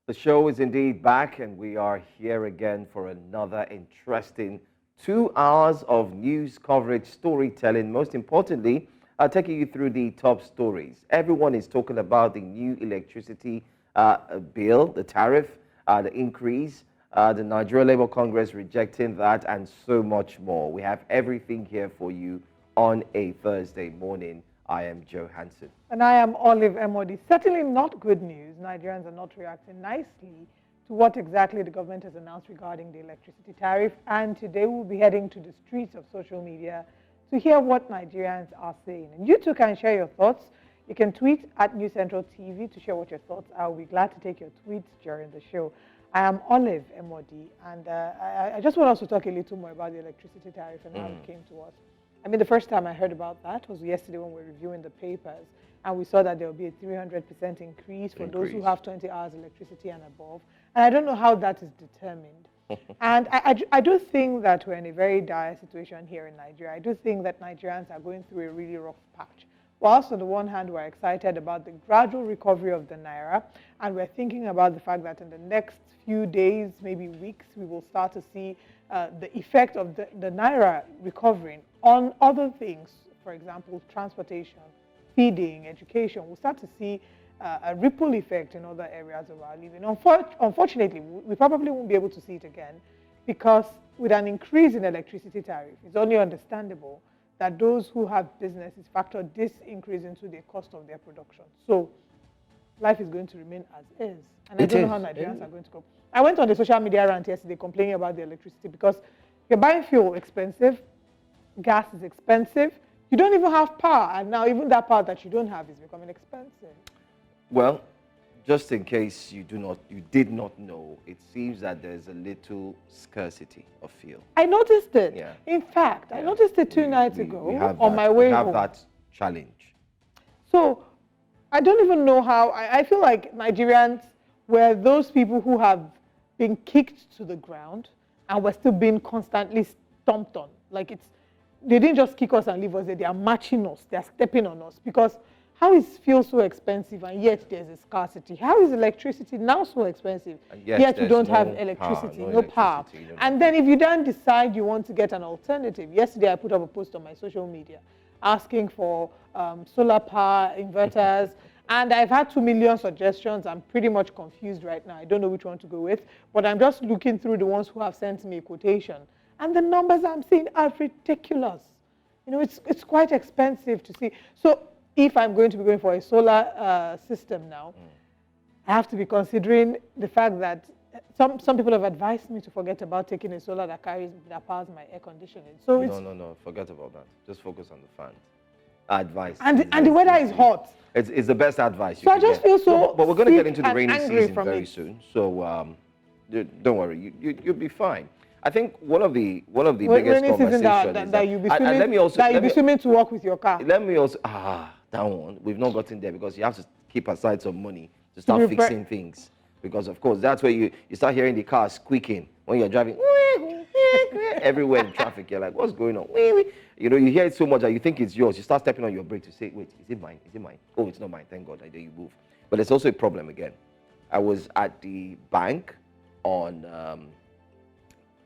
The show is indeed back, and we are here again for another interesting 2 hours of news coverage, storytelling. Most importantly, taking you through the top stories. Everyone is talking about the new electricity bill, the tariff, the increase, the Nigeria Labour Congress rejecting that, and so much more. We have everything here for you on a Thursday morning. I am Joe Hansen. And I am Olive Emodi. Certainly not good news. Nigerians are not reacting nicely to what exactly the government has announced regarding the electricity tariff. And today we'll be heading to the streets of social media to hear what Nigerians are saying. And you too can share your thoughts. You can tweet at News Central TV to share what your thoughts are. We'll be glad to take your tweets during the show. I am Olive Emodi, and I just want us to talk a little more about the electricity tariff and how it came to us. I mean, the first time I heard about that was yesterday when we were reviewing the papers, and we saw that there will be a 300% increase for those who have 20 hours electricity and above. And I don't know how that is determined. And I do think that we're in a very dire situation here in Nigeria. I do think that Nigerians are going through a really rough patch. Whilst on the one hand, we're excited about the gradual recovery of the Naira, and we're thinking about the fact that in the next few days, maybe weeks, we will start to see the effect of the Naira recovering on other things, for example, transportation, feeding, education. We'll start to see a ripple effect in other areas of our living. Unfortunately, we probably won't be able to see it again because with an increase in electricity tariff, it's only understandable that those who have businesses factor this increase into the cost of their production. So life is going to remain as is. And I don't know how Nigerians are going to cope. I went on the social media rant yesterday complaining about the electricity because you're buying fuel expensive, gas is expensive, you don't even have power, and now even that power that you don't have is becoming expensive. Well, just in case you did not know, it seems that there's a little scarcity of fuel. I noticed it. Yeah. In fact, I noticed it two nights ago on my We way have home. that challenge. So I don't even know how. I feel like Nigerians were those people who have been kicked to the ground and we're still being constantly stomped on. Like they didn't just kick us and leave us there. They are matching us. They are stepping on us because how is fuel so expensive and yet there's a scarcity? How is electricity now so expensive? Yet you don't have electricity, no power. And then if you then decide you want to get an alternative, yesterday I put up a post on my social media asking for solar power, inverters, and I've had 2 million suggestions. I'm pretty much confused right now. I don't know which one to go with, but I'm just looking through the ones who have sent me a quotation. And the numbers I'm seeing are ridiculous. You know, it's quite expensive to see. So if I'm going to be going for a solar system now, I have to be considering the fact that some people have advised me to forget about taking a solar that powers my air conditioning. So No, forget about that. Just focus on the fans. Advice. And the weather is hot. It's the best advice. So I just feel so. But we're going to get into the rainy season very it. soon. So don't worry, you'll be fine. I think one of the biggest conversations that you'll be swimming to work with your car. Let me also that one we've not gotten there because you have to keep aside some money to start fixing things, because of course that's where you start hearing the car squeaking when you're driving everywhere in traffic. You're like, what's going on? You know, you hear it so much that you think it's yours. You start stepping on your brake to say, wait, is it mine? Is it mine? Oh, it's not mine. Thank God. Then you move. But it's also a problem again. I was at the bank on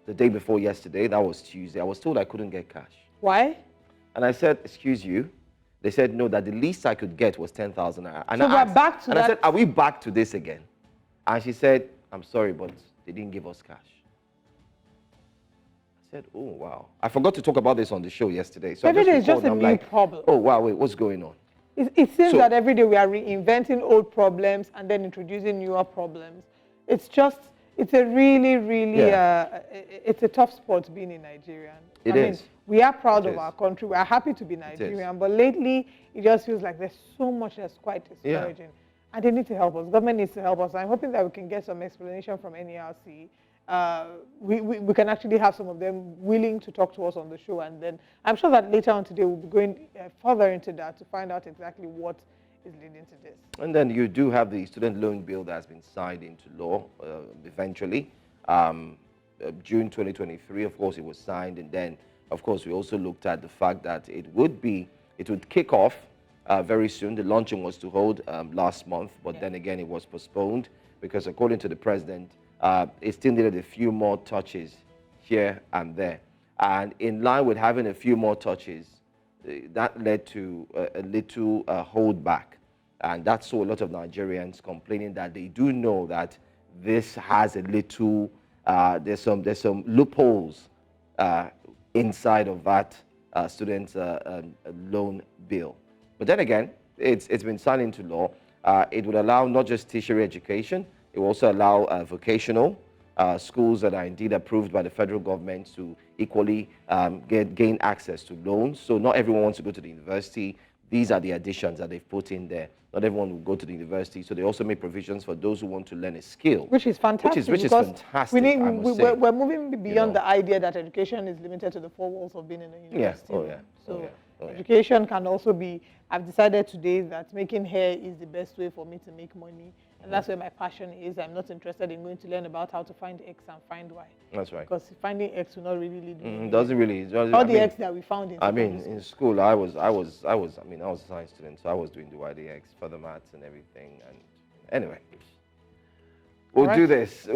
the day before yesterday. That was Tuesday. I was told I couldn't get cash. Why? And I said, excuse you. They said, no, that the least I could get was 10,000 naira. And so we're back to that. I said, are we back to this again? And she said, I'm sorry, but they didn't give us cash. I said, oh, wow. I forgot to talk about this on the show yesterday. So every day is just a new problem. Oh, wow, wait, what's going on? It seems that every day we are reinventing old problems and then introducing newer problems. It's a really, really, it's a tough spot being in Nigeria. I mean, we are proud of our country. We are happy to be Nigerian. But lately, it just feels like there's so much that's quite discouraging. Yeah. And they need to help us. Government needs to help us. I'm hoping that we can get some explanation from NERC. We can actually have some of them willing to talk to us on the show. And then I'm sure that later on today, we'll be going further into that to find out exactly what is leading to this. And then you do have the student loan bill that has been signed into law eventually. June 2023, of course, it was signed. And then, of course, we also looked at the fact that it would kick off very soon. The launching was to hold last month, but then again, it was postponed because according to the president, it still needed a few more touches here and there. And in line with having a few more touches, that led to a little holdback. And that's so a lot of Nigerians complaining that they do know that this has a little, there's some loopholes inside of that student loan bill. But then again, it's been signed into law. It would allow not just tertiary education, it will also allow vocational schools that are indeed approved by the federal government to equally gain access to loans. So not everyone wants to go to the university. These are the additions that they've put in there. Not everyone will go to the university, so they also make provisions for those who want to learn a skill. Which is fantastic. Which is fantastic, we're moving beyond the idea that education is limited to the four walls of being in a university. Education can also be, I've decided today that making hair is the best way for me to make money. And that's where my passion is. I'm not interested in going to learn about how to find X and find Y. That's right. Because finding X will not really lead me. Doesn't really. All the X that we found in in school, I was a science student, so I was doing the YDX for the maths and everything. And anyway, we'll do this.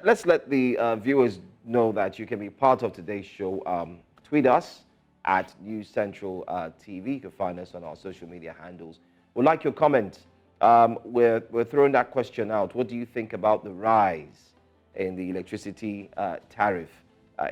Let's let the viewers know that you can be part of today's show. Tweet us at News Central TV. You can find us on our social media handles. We'd like your comment. We're throwing that question out. What do you think about the rise in the electricity tariff?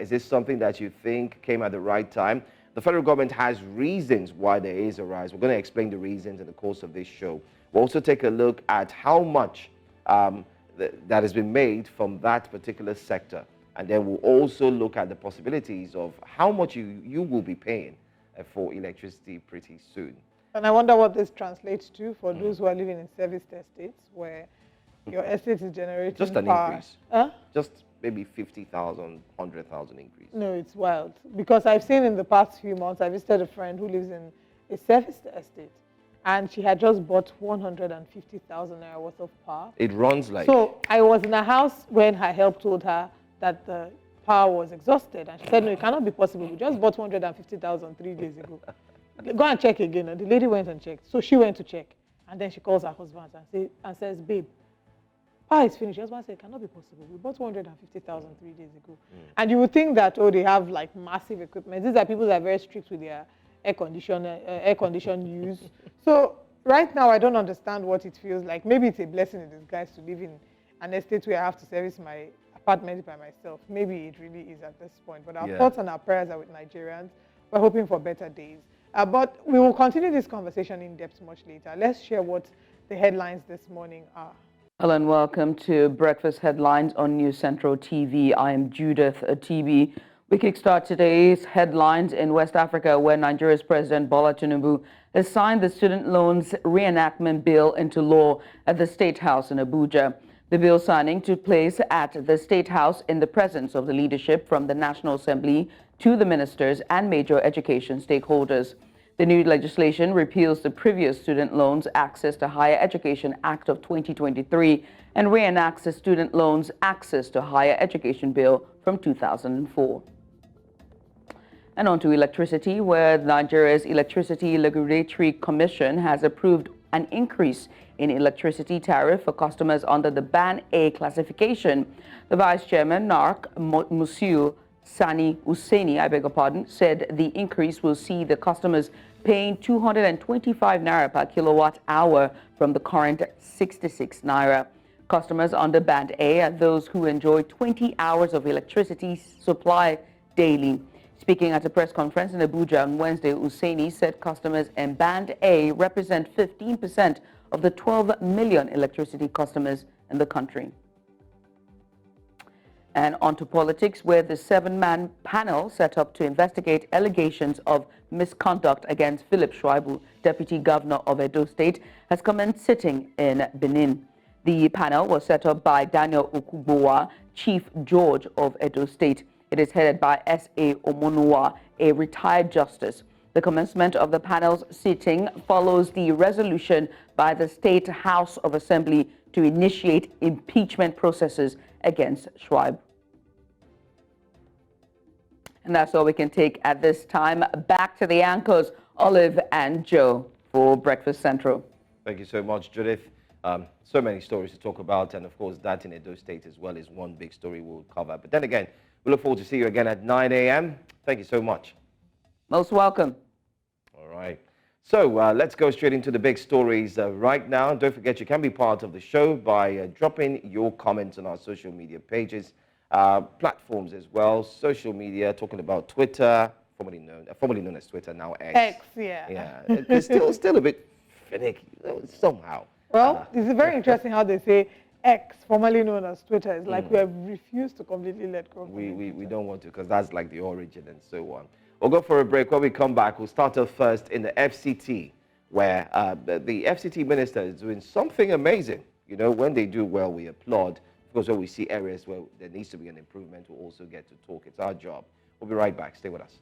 Is this something that you think came at the right time? The federal government has reasons why there is a rise. We're going to explain the reasons in the course of this show. We'll also take a look at how much that has been made from that particular sector. And then we'll also look at the possibilities of how much you will be paying for electricity pretty soon. And I wonder what this translates to for those who are living in serviced estates where your estate is generating just an power. Increase. Huh? Just maybe 50,000, 100,000 increase. No, it's wild. Because I've seen in the past few months, I visited a friend who lives in a serviced estate, and she had just bought 150,000 naira worth of power. It runs like... So I was in a house when her help told her that the power was exhausted, and she said, no, it cannot be possible. We just bought 150,000 3 days ago. Go and check again. And the lady went and checked. So she went to check. And then she calls her husband and says, babe, power is finished. Her husband said, it cannot be possible. We bought 150,000 3 days ago. And you would think that, oh, they have like massive equipment. These are people that are very strict with their air condition use. So right now, I don't understand what it feels like. Maybe it's a blessing in disguise to live in an estate where I have to service my apartment by myself. Maybe it really is at this point. But our thoughts and our prayers are with Nigerians. We're hoping for better days. But we will continue this conversation in depth much later. Let's share what the headlines this morning are. Hello and welcome to Breakfast Headlines on News Central TV. I am Judith Atibi. We kickstart today's headlines in West Africa, where Nigeria's President Bola Tinubu has signed the student loans reenactment bill into law at the State House in Abuja. The bill signing took place at the State House in the presence of the leadership from the National Assembly to the ministers and major education stakeholders. The new legislation repeals the previous Student Loans Access to Higher Education Act of 2023 and reenacts the Student Loans Access to Higher Education Bill from 2004. And on to electricity, where Nigeria's Electricity Regulatory Commission has approved an increase in electricity tariff for customers under the Band A classification. The Vice Chairman, NARC, Musiu Sani Hussaini, said the increase will see the customers paying 225 naira per kilowatt hour from the current 66 naira. Customers under Band A are those who enjoy 20 hours of electricity supply daily. Speaking at a press conference in Abuja on Wednesday, Hussaini said customers in Band A represent 15% of the 12 million electricity customers in the country. And on to politics, where the 7-man panel set up to investigate allegations of misconduct against Philip Shaibu, Deputy Governor of Edo State, has commenced sitting in Benin. The panel was set up by Daniel Okugbowa, Chief Judge of Edo State. It is headed by S.A. Omonuwa, a retired justice. The commencement of the panel's sitting follows the resolution by the State House of Assembly to initiate impeachment processes against Shaibu. And that's all we can take at this time. Back to the anchors, Olive and Joe, for Breakfast Central. Thank you so much, Judith. So many stories to talk about, and of course that in Edo State as well is one big story we'll cover. But then again, we look forward to see you again at 9 a.m. Thank you so much. Most welcome. All right. So let's go straight into the big stories right now. Don't forget, you can be part of the show by dropping your comments on our social media pages, platforms as well. Social media, talking about Twitter, formerly known as Twitter, now X. X, yeah. Yeah, it's still a bit finicky somehow. Well, it's very interesting how they say X, formerly known as Twitter. It's like we have refused to completely let go. We don't want to, because that's like the origin and so on. We'll go for a break. When we come back, we'll start off first in the FCT, where the FCT minister is doing something amazing. You know, when they do well, we applaud. Of course, when we see areas where there needs to be an improvement, we'll also get to talk. It's our job. We'll be right back. Stay with us.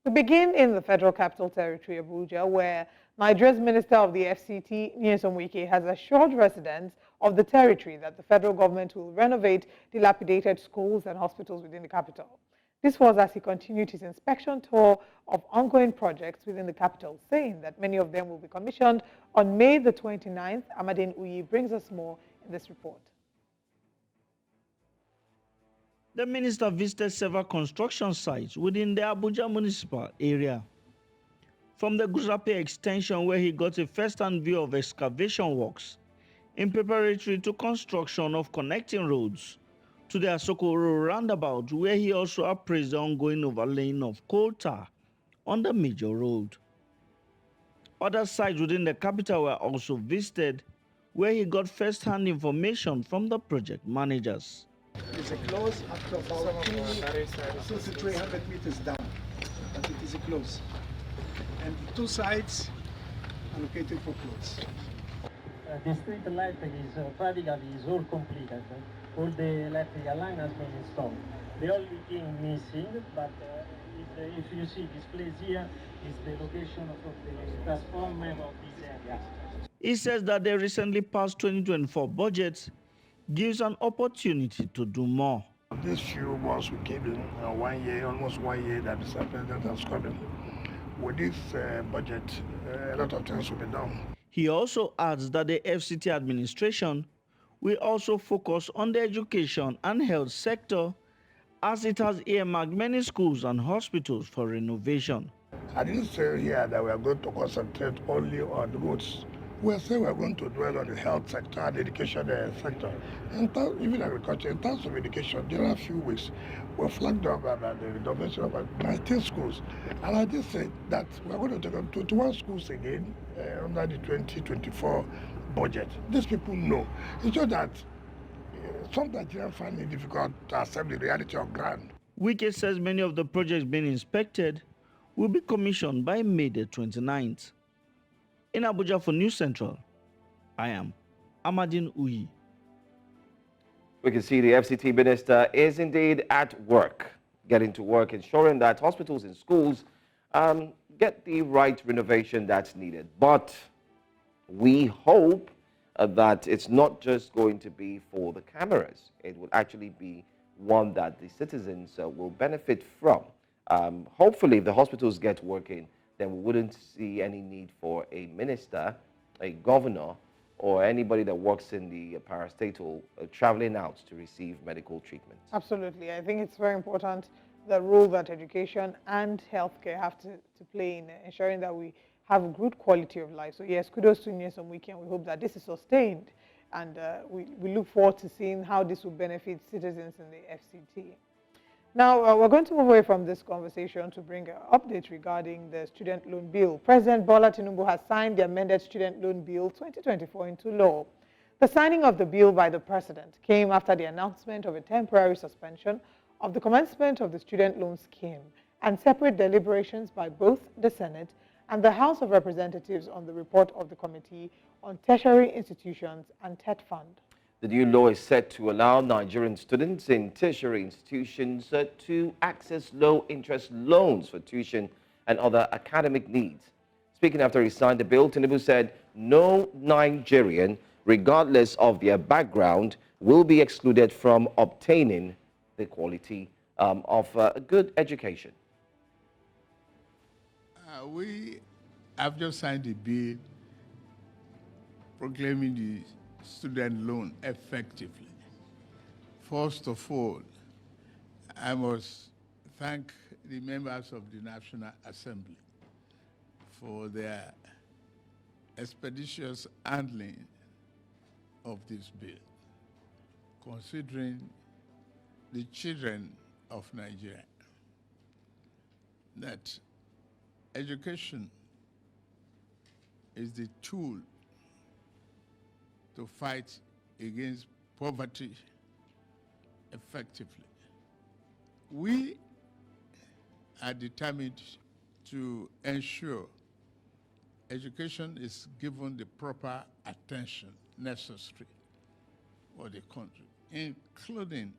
We begin in the Federal Capital Territory, Abuja, where Nigeria's Minister of the FCT, Nyesom Wike, has assured residents of the territory that the federal government will renovate dilapidated schools and hospitals within the capital. This was as he continued his inspection tour of ongoing projects within the capital, saying that many of them will be commissioned on May the 29th. Amadine Uyi brings us more in this report. The minister visited several construction sites within the Abuja municipal area. From the Gusape extension, where he got a first-hand view of excavation works in preparatory to construction of connecting roads, to the Asokoro roundabout, where he also appraised the ongoing overlaying of coal tar on the major road. Other sites within the capital were also visited, where he got first-hand information from the project managers. It's a close after about 300 meters down, but it is a close. And the two sides are located for close. The street light is practically all completed. All the electrical line has been installed. The only thing missing, but if you see this place here, is the location of the transformer of this area. He says that the recently passed 2024 budget gives an opportunity to do more. These few months we came in, 1 year, almost 1 year that the president has come in. With this budget, a lot of things will be done. He also adds that the FCT administration will also focus on the education and health sector, as it has earmarked many schools and hospitals for renovation. I didn't say here that we are going to concentrate only on roads. We are saying we are going to dwell on the health sector and the education sector. In terms, even agriculture, in terms of education, there are a few weeks we flagged up about the renovation of 19 schools. And I just said that we are going to take on 21 schools again under the 2024 budget. These people know. It's just that some Nigerians find it difficult to accept the reality of ground. Wike says many of the projects being inspected will be commissioned by May the 29th. In Abuja for News Central, I am Amadine Uyi. We can see the FCT minister is indeed at work, getting to work, ensuring that hospitals and schools get the right renovation that's needed. But we hope that it's not just going to be for the cameras. It will actually be one that the citizens will benefit from. Hopefully, if the hospitals get working, then we wouldn't see any need for a minister, a governor, or anybody that works in the parastatal traveling out to receive medical treatment. Absolutely. I think it's very important the role that education and healthcare have to play in ensuring that we have a good quality of life. So yes, kudos to Nyesom Wike, and we hope that this is sustained, and we look forward to seeing how this will benefit citizens in the FCT. Now, we're going to move away from this conversation to bring an update regarding the student loan bill. President Bola Tinubu has signed the amended student loan bill 2024 into law. The signing of the bill by the president came after the announcement of a temporary suspension of the commencement of the student loan scheme and separate deliberations by both the Senate and the House of Representatives on the report of the Committee on Tertiary Institutions and TET Fund. The new law is set to allow Nigerian students in tertiary institutions to access low-interest loans for tuition and other academic needs. Speaking after he signed the bill, Tinubu said no Nigerian, regardless of their background, will be excluded from obtaining the quality of a good education. We have just signed a bill proclaiming the student loan effectively. First of all, I must thank the members of the National Assembly for their expeditious handling of this bill, considering the children of Nigeria, that education is the tool to fight against poverty effectively. We are determined to ensure education is given the proper attention necessary for the country, including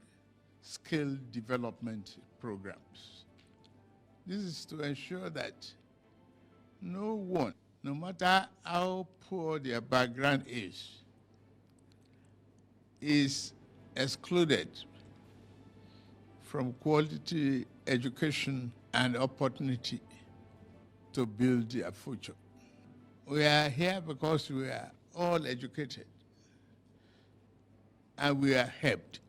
skill development programs. This is to ensure that no one, no matter how poor their background is excluded from quality education and opportunity to build their future. We are here because we are all educated and we are helped.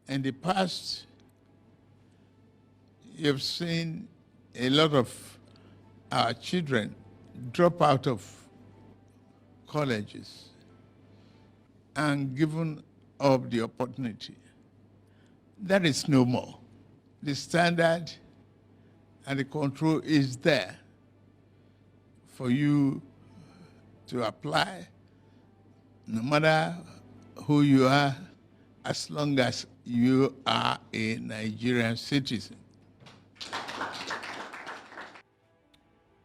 In the past, you've seen a lot of our children drop out of colleges and given up the opportunity. That is no more. The standard and the control is there for you to apply, no matter who you are, as long as you are a Nigerian citizen.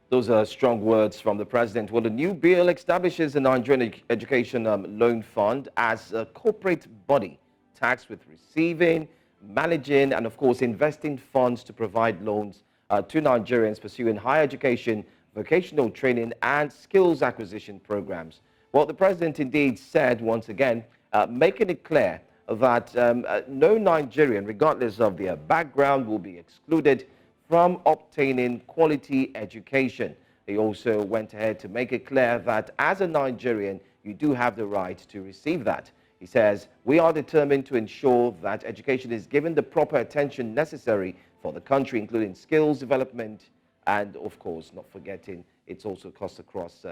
Those are strong words from the president. Well, the new bill establishes the Nigerian Education Loan Fund as a corporate body tasked with receiving, managing, and of course, investing funds to provide loans to Nigerians pursuing higher education, vocational training, and skills acquisition programs. Well, the president indeed said once again, making it clear that no Nigerian, regardless of their background, will be excluded from obtaining quality education. He also went ahead to make it clear that as a Nigerian, you do have the right to receive that. He says, we are determined to ensure that education is given the proper attention necessary for the country, including skills development, and of course, not forgetting, it's also cost across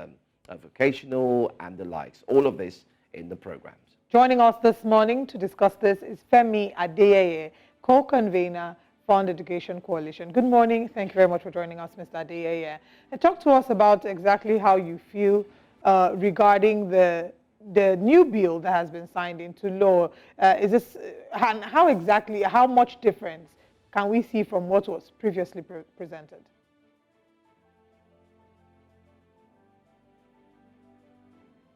vocational and the likes. All of this in the programs. Joining us this morning to discuss this is Femi Adeyeye, co-convener, Fund Education Coalition. Good morning. Thank you very much for joining us, Mr. Adeyeye. And talk to us about exactly how you feel regarding the new bill that has been signed into law. Is this, and how much difference can we see from what was previously presented?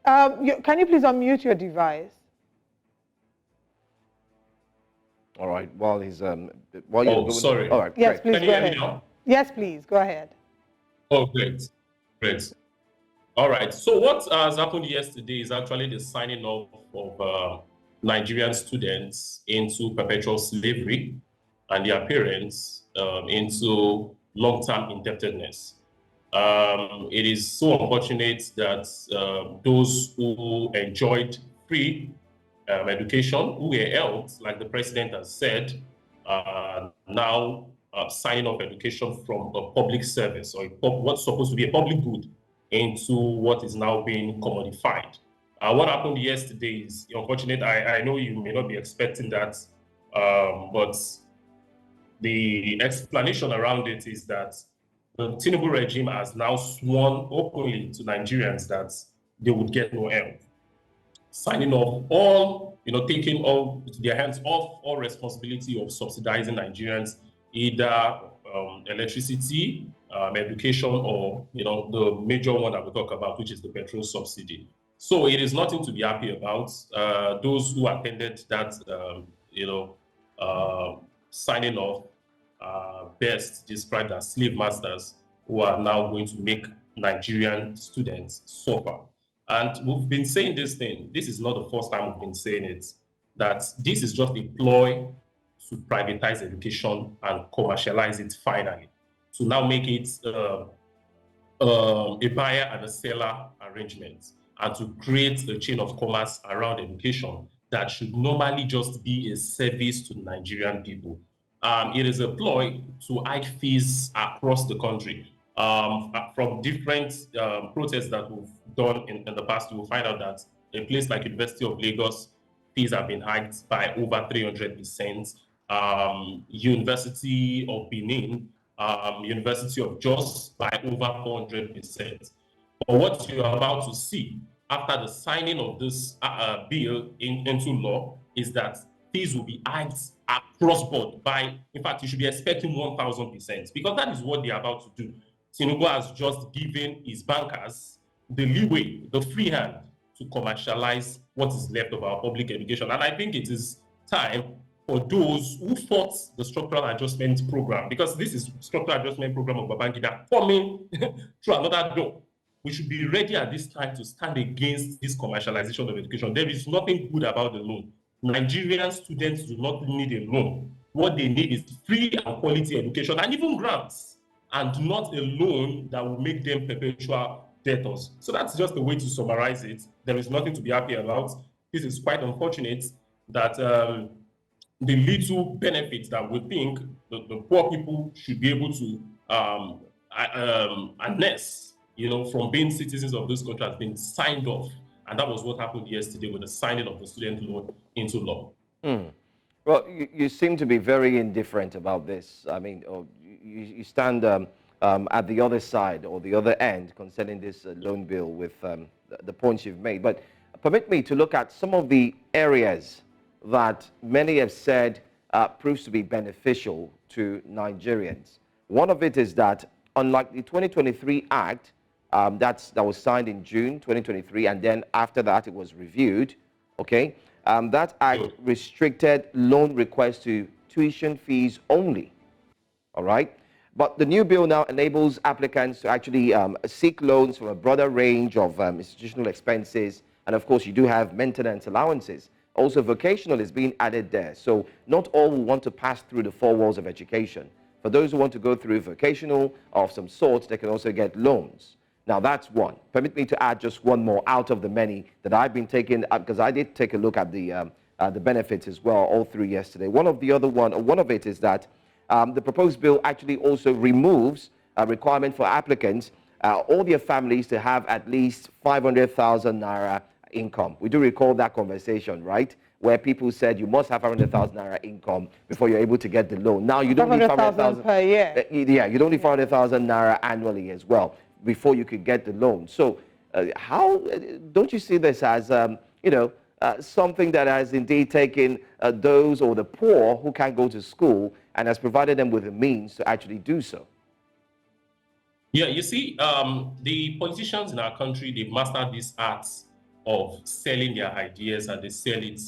Can you please unmute your device? All right. While he's while you're sorry. All right. Yes, great. please Can you go hear me ahead. now? Yes, please go ahead. Oh, great. All right. So what has happened yesterday is actually the signing off of Nigerian students into perpetual slavery and their parents into long-term indebtedness. It is so unfortunate that those who enjoyed free education, who were helped, like the president has said, now signing off education from a public service or what's supposed to be a public good into what is now being commodified. What happened yesterday is unfortunate. I know you may not be expecting that, but the explanation around it is that the Tinubu regime has now sworn openly to Nigerians that they would get no help, signing off all, taking all their hands off all responsibility of subsidizing Nigerians, either electricity, education, or the major one that we talk about, which is the petrol subsidy. So it is nothing to be happy about. Those who attended that, signing off, best described as slave masters who are now going to make Nigerian students suffer. And we've been saying this thing. This is not the first time we've been saying it, that this is just a ploy to privatize education and commercialize it finally. to now make it a buyer and a seller arrangement, and to create a chain of commerce around education that should normally just be a service to Nigerian people. It is a ploy to hike fees across the country. From different protests that we've done in the past, you will find out that a place like University of Lagos, fees have been hiked by over 300%. University of Benin, University of Jos by over 400%. But what you are about to see after the signing of this bill into law is that fees will be hiked across board by, in fact, you should be expecting 1,000%, because that is what they are about to do. Tinubu has just given his bankers the leeway, the free hand to commercialize what is left of our public education. And I think it is time for those who fought the structural adjustment program, because this is structural adjustment program of Babangida coming through another door. We should be ready at this time to stand against this commercialization of education. There is nothing good about the loan. Nigerian students do not need a loan. What they need is free and quality education, and even grants, and not a loan that will make them perpetual debtors. So that's just the way to summarize it. There is nothing to be happy about. This is quite unfortunate that the little benefits that we think the poor people should be able to harness, from being citizens of this country has been signed off. And that was what happened yesterday with the signing of the student loan into law. Well, you seem to be very indifferent about this. I mean, you stand at the other side or the other end concerning this loan bill with the points you've made. But permit me to look at some of the areas that many have said proves to be beneficial to Nigerians. One of it is that, unlike the 2023 Act, that was signed in June 2023, and then after that it was reviewed, okay? That act restricted loan requests to tuition fees only, all right? But the new bill now enables applicants to actually seek loans from a broader range of institutional expenses, and of course you do have maintenance allowances. Also, vocational is being added there, so not all will want to pass through the four walls of education. For those who want to go through vocational of some sort, they can also get loans. Now, that's one. Permit me to add just one more out of the many that I've been taking, because I did take a look at the benefits as well all through yesterday. One of it is that the proposed bill actually also removes a requirement for applicants, all their families, to have at least 500,000 naira income. We do recall that conversation, right? Where people said you must have 500,000 naira income before you're able to get the loan. Now you don't need 500,000 per year. Yeah, you don't need 500,000 naira annually as well before you could get the loan. So how don't you see this as something that has indeed taken those or the poor who can't go to school and has provided them with the means to actually do so? Yeah, you see, the politicians in our country, they've mastered this art of selling their ideas, and they sell it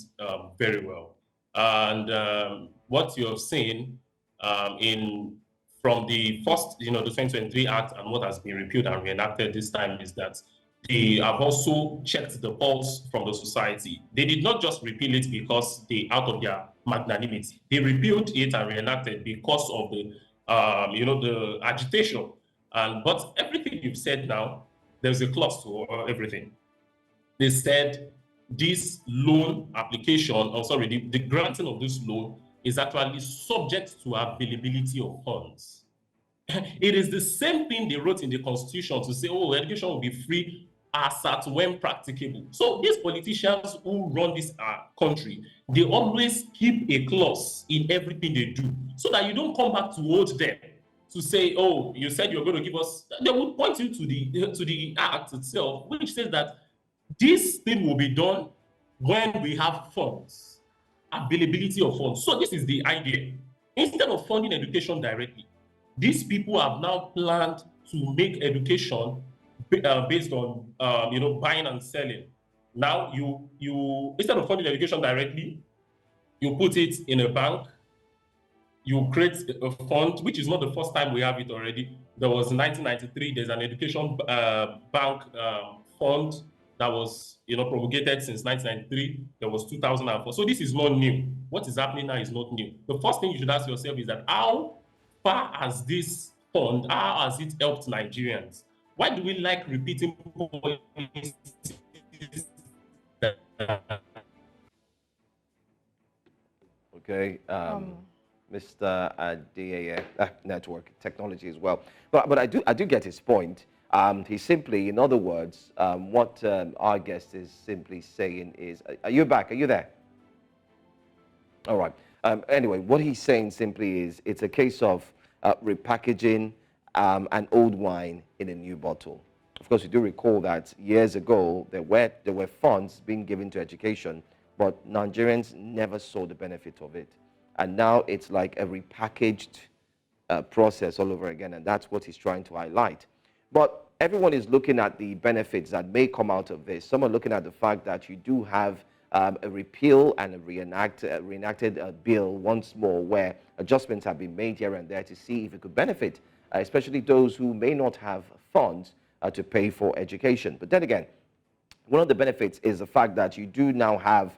very well. And what you're seeing from the first, the 2023 Act and what has been repealed and reenacted this time is that they have also checked the pulse from the society. They did not just repeal it because out of their magnanimity. They repealed it and reenacted because of the, the agitation. But everything you've said now, there's a clause to everything. They said this loan application, the granting of this loan is actually subject to availability of funds. It is the same thing they wrote in the Constitution to say, education will be free as at when practicable. So these politicians who run this country, they always keep a clause in everything they do so that you don't come back to hold them to say, you said you're going to give us. They will point you to the Act itself, which says that this thing will be done when we have funds, availability of funds. So this is the idea. Instead of funding education directly, these people have now planned to make education based on buying and selling. Now you instead of funding education directly, you put it in a bank. You create a fund, which is not the first time we have it already. There was in 1993. There's an education bank fund that was promulgated since 1993. There was 2004. So this is not new. What is happening now is not new. The first thing you should ask yourself is that how far has this fund, how has it helped Nigerians? Why do we like repeating policies that Okay, Mr. Adeyeye, network technology as well. But I do get his point. He's simply, in other words, what our guest is simply saying is, are you back? Are you there? All right. Anyway, what he's saying simply is, it's a case of repackaging an old wine in a new bottle. Of course, you do recall that years ago there were funds being given to education, but Nigerians never saw the benefit of it. And now it's like a repackaged process all over again, and that's what he's trying to highlight. But everyone is looking at the benefits that may come out of this. Some are looking at the fact that you do have a repeal and a reenacted bill once more, where adjustments have been made here and there to see if it could benefit, especially those who may not have funds to pay for education. But then again, one of the benefits is the fact that you do now have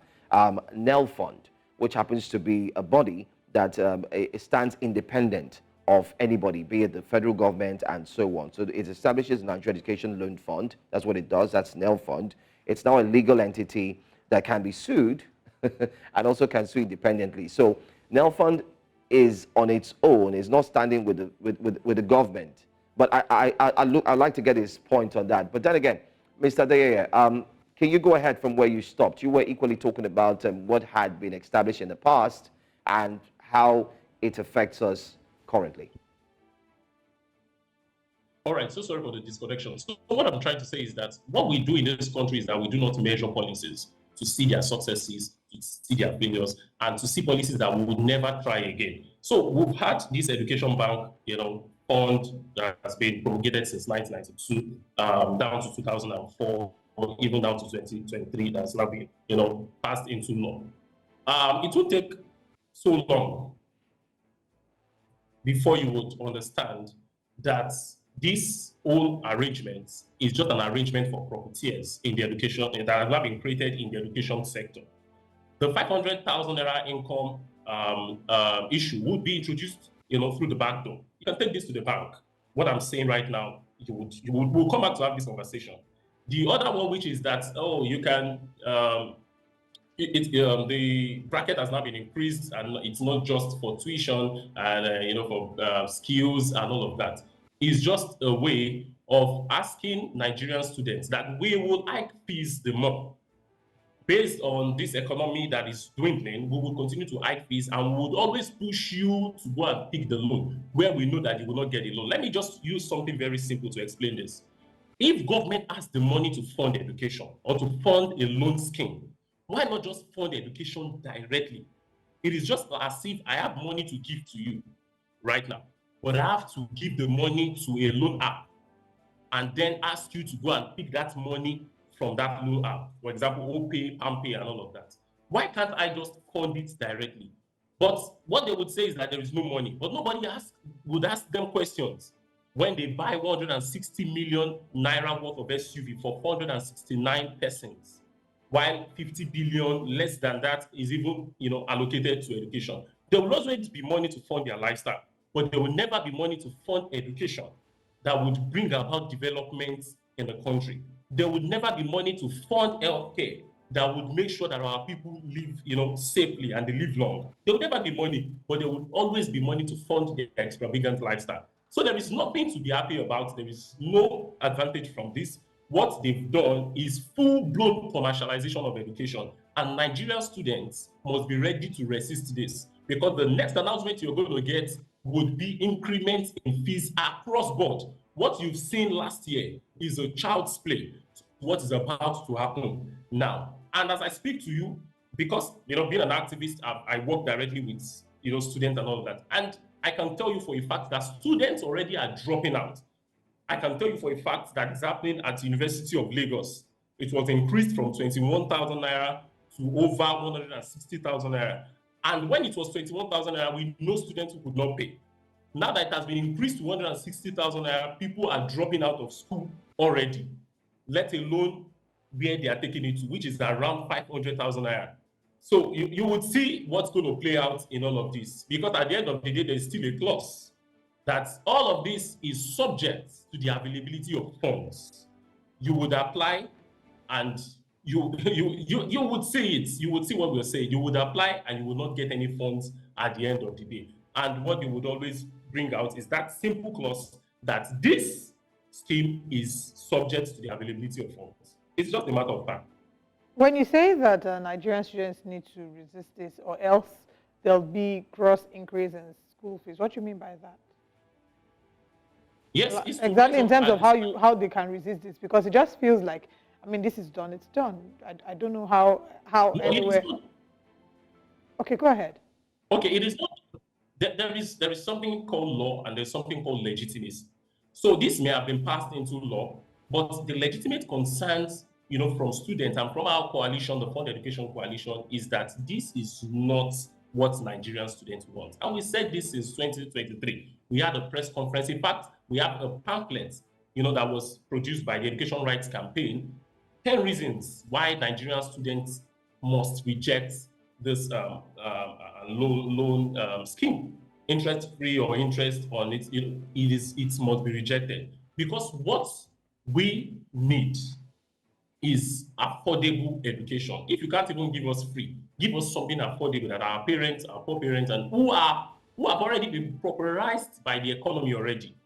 NEL Fund, which happens to be a body that it stands independent of anybody, be it the federal government and so on. So it establishes Nigeria Education Loan Fund. That's what it does. That's NEL Fund. It's now a legal entity that can be sued and also can sue independently. So NEL Fund is on its own, is not standing with the government. But I'd like to get his point on that. But then again, Mr. Adeyeye, can you go ahead from where you stopped? You were equally talking about what had been established in the past and how it affects us currently. All right, so sorry for the disconnection. So what I'm trying to say is that what we do in this country is that we do not measure policies to see their successes, to see their failures, and to see policies that we would never try again. So we've had this education bank, fund that has been promulgated since 1992, down to 2004, or even down to 2023, that's now been, passed into law. It would take so long before you would understand that this whole arrangement is just an arrangement for profiteers in the education that have now been created in the education sector. The 500,000 naira income issue would be introduced, through the back door. You can take this to the bank. What I'm saying right now, we'll come back to have this conversation. The other one, which is that you can the bracket has now been increased, and it's not just for tuition and for skills and all of that. It's just a way of asking Nigerian students that we will hike fees the more. Based on this economy that is dwindling, we will continue to hike fees, and we would always push you to go and pick the loan where we know that you will not get a loan. Let me just use something very simple to explain this. If government has the money to fund education or to fund a loan scheme, why not just fund education directly? It is just as if I have money to give to you right now, but I have to give the money to a loan app and then ask you to go and pick that money from that loan app. For example, OPay, PAMPay, and all of that. Why can't I just fund it directly? But what they would say is that there is no money, but nobody would ask them questions when they buy 160 million naira worth of SUV for 469 persons, while 50 billion less than that is even allocated to education. There will always be money to fund their lifestyle, but there will never be money to fund education that would bring about development in the country. There would never be money to fund healthcare that would make sure that our people live, safely and they live long. There would never be money, but there would always be money to fund their extravagant lifestyle. So there is nothing to be happy about. There is no advantage from this. What they've done is full-blown commercialization of education, and Nigerian students must be ready to resist this, because the next announcement you're going to get would be increments in fees across board. What you've seen last year is a child's play to what is about to happen now. And as I speak to you, because being an activist, I work directly with students and all of that, and I can tell you for a fact that students already are dropping out. I can tell you for a fact that it's happening at the University of Lagos. It was increased from 21,000 naira to over 160,000 naira. And when it was 21,000 naira, we know students who could not pay. Now that it has been increased to 160,000 naira, people are dropping out of school already, let alone where they are taking it to, which is around 500,000 naira. So you would see what's going to play out in all of this, because at the end of the day, there's still a clause that all of this is subject to the availability of funds. You would apply and you would see it. You would see what we're saying. You would apply and you will not get any funds at the end of the day. And what you would always bring out is that simple clause that this scheme is subject to the availability of funds. It's just a matter of time. When you say that Nigerian students need to resist this or else there'll be gross increase in school fees, what do you mean by that? Yes, Like, it's exactly in terms of how they can resist this, because it just feels like, I mean, this is done, it's done. I don't know how No, anywhere. Okay, go ahead. Okay, it is not. There is something called law and there's something called legitimacy. So this may have been passed into law, but the legitimate concerns, from students and from our coalition, the Fund Education Coalition, is that this is not what Nigerian students want. And we said this since 2023. We had a press conference. In fact, we have a pamphlet, that was produced by the Education Rights Campaign, 10 reasons why Nigerian students must reject this loan scheme, interest-free or interest on it. It must be rejected, because what we need is affordable education. If you can't even give us free, give us something affordable that our parents, our poor parents, and who have already been pauperized by the economy already,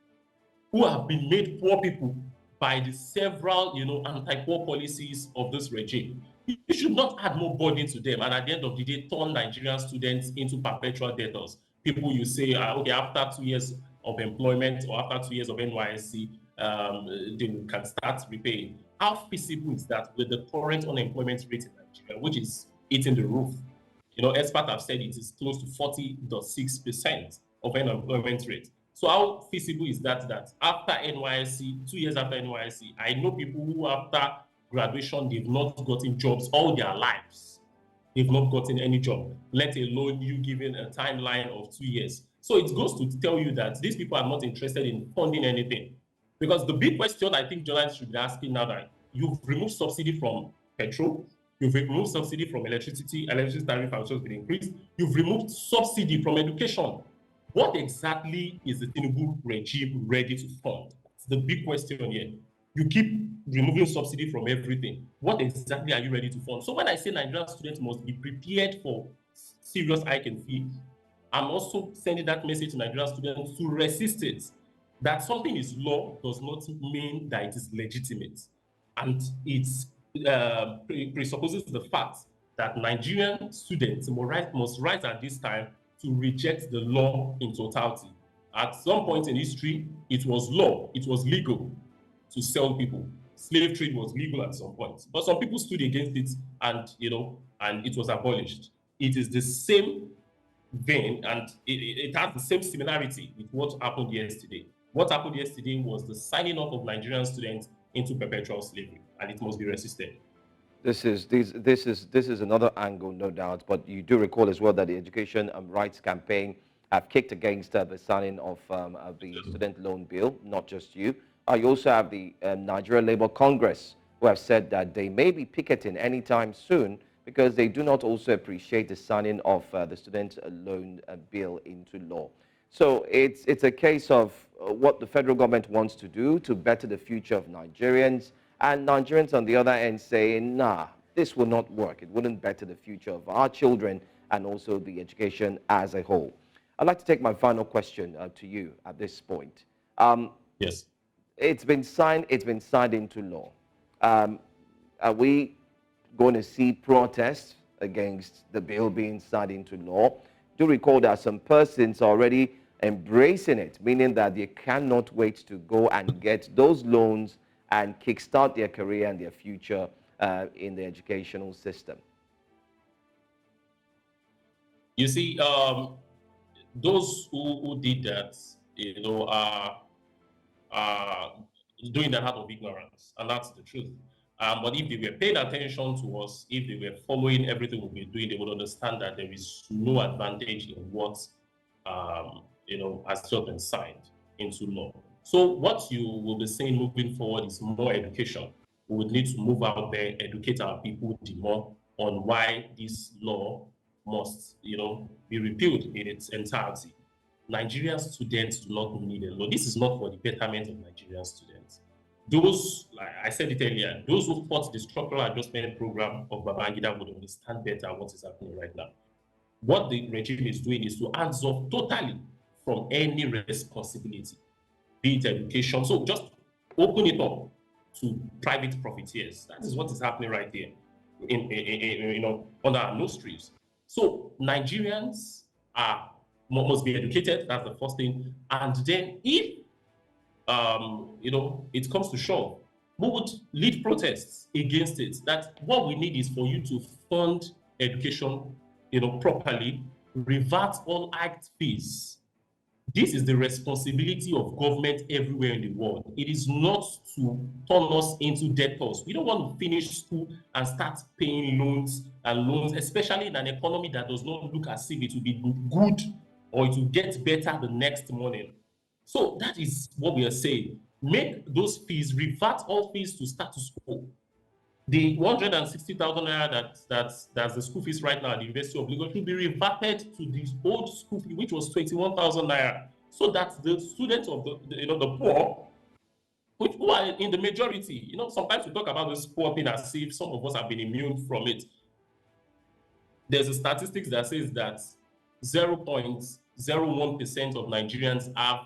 who have been made poor people by the several, anti-poor policies of this regime. You should not add more burden to them, and at the end of the day, turn Nigerian students into perpetual debtors. People you say, okay, after 2 years of employment or after 2 years of NYSC, they can start repaying. How feasible is that with the current unemployment rate in Nigeria, which is eating the roof? Experts have said it is close to 40.6% of unemployment rate. So how feasible is that after NYSC, 2 years after NYSC, I know people who after graduation, they've not gotten jobs all their lives. They've not gotten any job, let alone you giving a timeline of 2 years. So it goes to tell you that these people are not interested in funding anything. Because the big question I think journalists should be asking now, that you've removed subsidy from petrol, you've removed subsidy from electricity tariff has just been increased, you've removed subsidy from education. What exactly is the Tinubu regime ready to fund? It's the big question here. You keep removing subsidy from everything. What exactly are you ready to fund? So when I say Nigerian students must be prepared for serious hike in fee, I'm also sending that message to Nigerian students to resist it. That something is law does not mean that it is legitimate. And it presupposes the fact that Nigerian students must rise at this time to reject the law in totality. At some point in history, it was law, it was legal to sell people. Slave trade was legal at some point, but some people stood against it, and it was abolished. It is the same vein, and it has the same similarity with what happened yesterday. What happened yesterday was the signing up of Nigerian students into perpetual slavery, and it must be resisted. This is another angle, no doubt. But you do recall as well that the Education Rights Campaign have kicked against the signing of the student loan bill. Not just you. You also have the Nigeria Labour Congress, who have said that they may be picketing anytime soon because they do not also appreciate the signing of the student loan bill into law. So it's a case of what the federal government wants to do to better the future of Nigerians, and Nigerians on the other end saying, nah, this will not work. It wouldn't better the future of our children and also the education as a whole. I'd like to take my final question to you at this point. Yes. It's been signed into law. Are we going to see protests against the bill being signed into law? Do recall that some persons are already embracing it, meaning that they cannot wait to go and get those loans and kickstart their career and their future in the educational system. You see, those who did that, are doing that out of ignorance, and that's the truth. But if they were paying attention to us, if they were following everything we've been doing, they would understand that there is no advantage in what has just been signed into law. So what you will be saying moving forward is more education. We would need to move out there, educate our people the more on why this law must, be repealed in its entirety. Nigerian students do not need a loan. This is not for the betterment of Nigerian students. Those, like I said it earlier, those who fought the structural adjustment program of Babangida would understand better what is happening right now. What the regime is doing is to hands off totally from any responsibility, be it education. So just open it up to private profiteers. That is what is happening right here under our nostrils. So Nigerians must be educated. That's the first thing. And then if it comes to shove, we would lead protests against it. That what we need is for you to fund education, properly, revert all act fees. This is the responsibility of government everywhere in the world. It is not to turn us into debtors. We don't want to finish school and start paying loans, especially in an economy that does not look as if it will be good or it will get better the next morning. So that is what we are saying. Make those fees, revert all fees to status quo. The 160,000 naira that's the school fees right now at the University of Lagos should be reverted to the old school fee, which was 21,000 naira, so that the students of the poor, who are in the majority, sometimes we talk about this poor thing as if some of us have been immune from it. There's a statistics that says that 0.01% of Nigerians have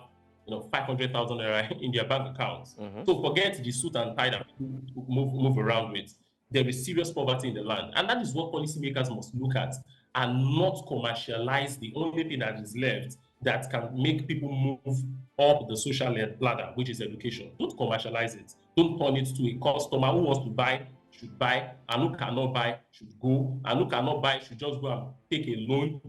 500,000 naira in their bank accounts. So forget the suit and tie that people move around with. There is serious poverty in the land. And that is what policymakers must look at and not commercialize the only thing that is left that can make people move up the social ladder, which is education. Don't commercialize it. Don't turn it to a customer who wants to buy should buy, and who cannot buy should go, and who cannot buy should just go and take a loan,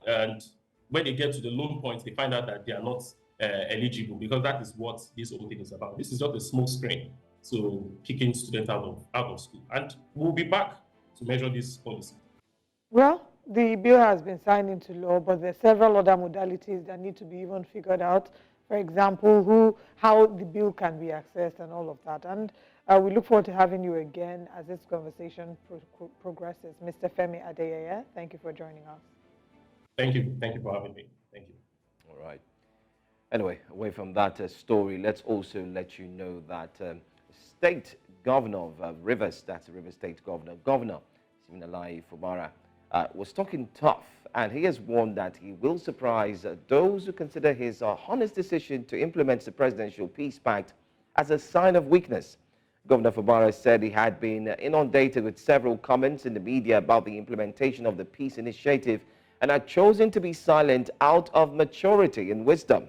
and when they get to the loan point, they find out that they are not eligible, because that is what this whole thing is about. This is just a smoke screen to kicking students out of school. And we'll be back to measure this policy. Well, the bill has been signed into law, but there are several other modalities that need to be even figured out. For example, how the bill can be accessed and all of that. And we look forward to having you again as this conversation progresses. Mr. Femi Adeyeye, thank you for joining us. Thank you for having me. Thank you. All right. Anyway, away from that story, let's also let you know that State Governor of Rivers, that's the River State Governor Siminalayi Fubara, was talking tough, and he has warned that he will surprise those who consider his honest decision to implement the Presidential Peace Pact as a sign of weakness. Governor Fubara said he had been inundated with several comments in the media about the implementation of the peace initiative and had chosen to be silent out of maturity and wisdom.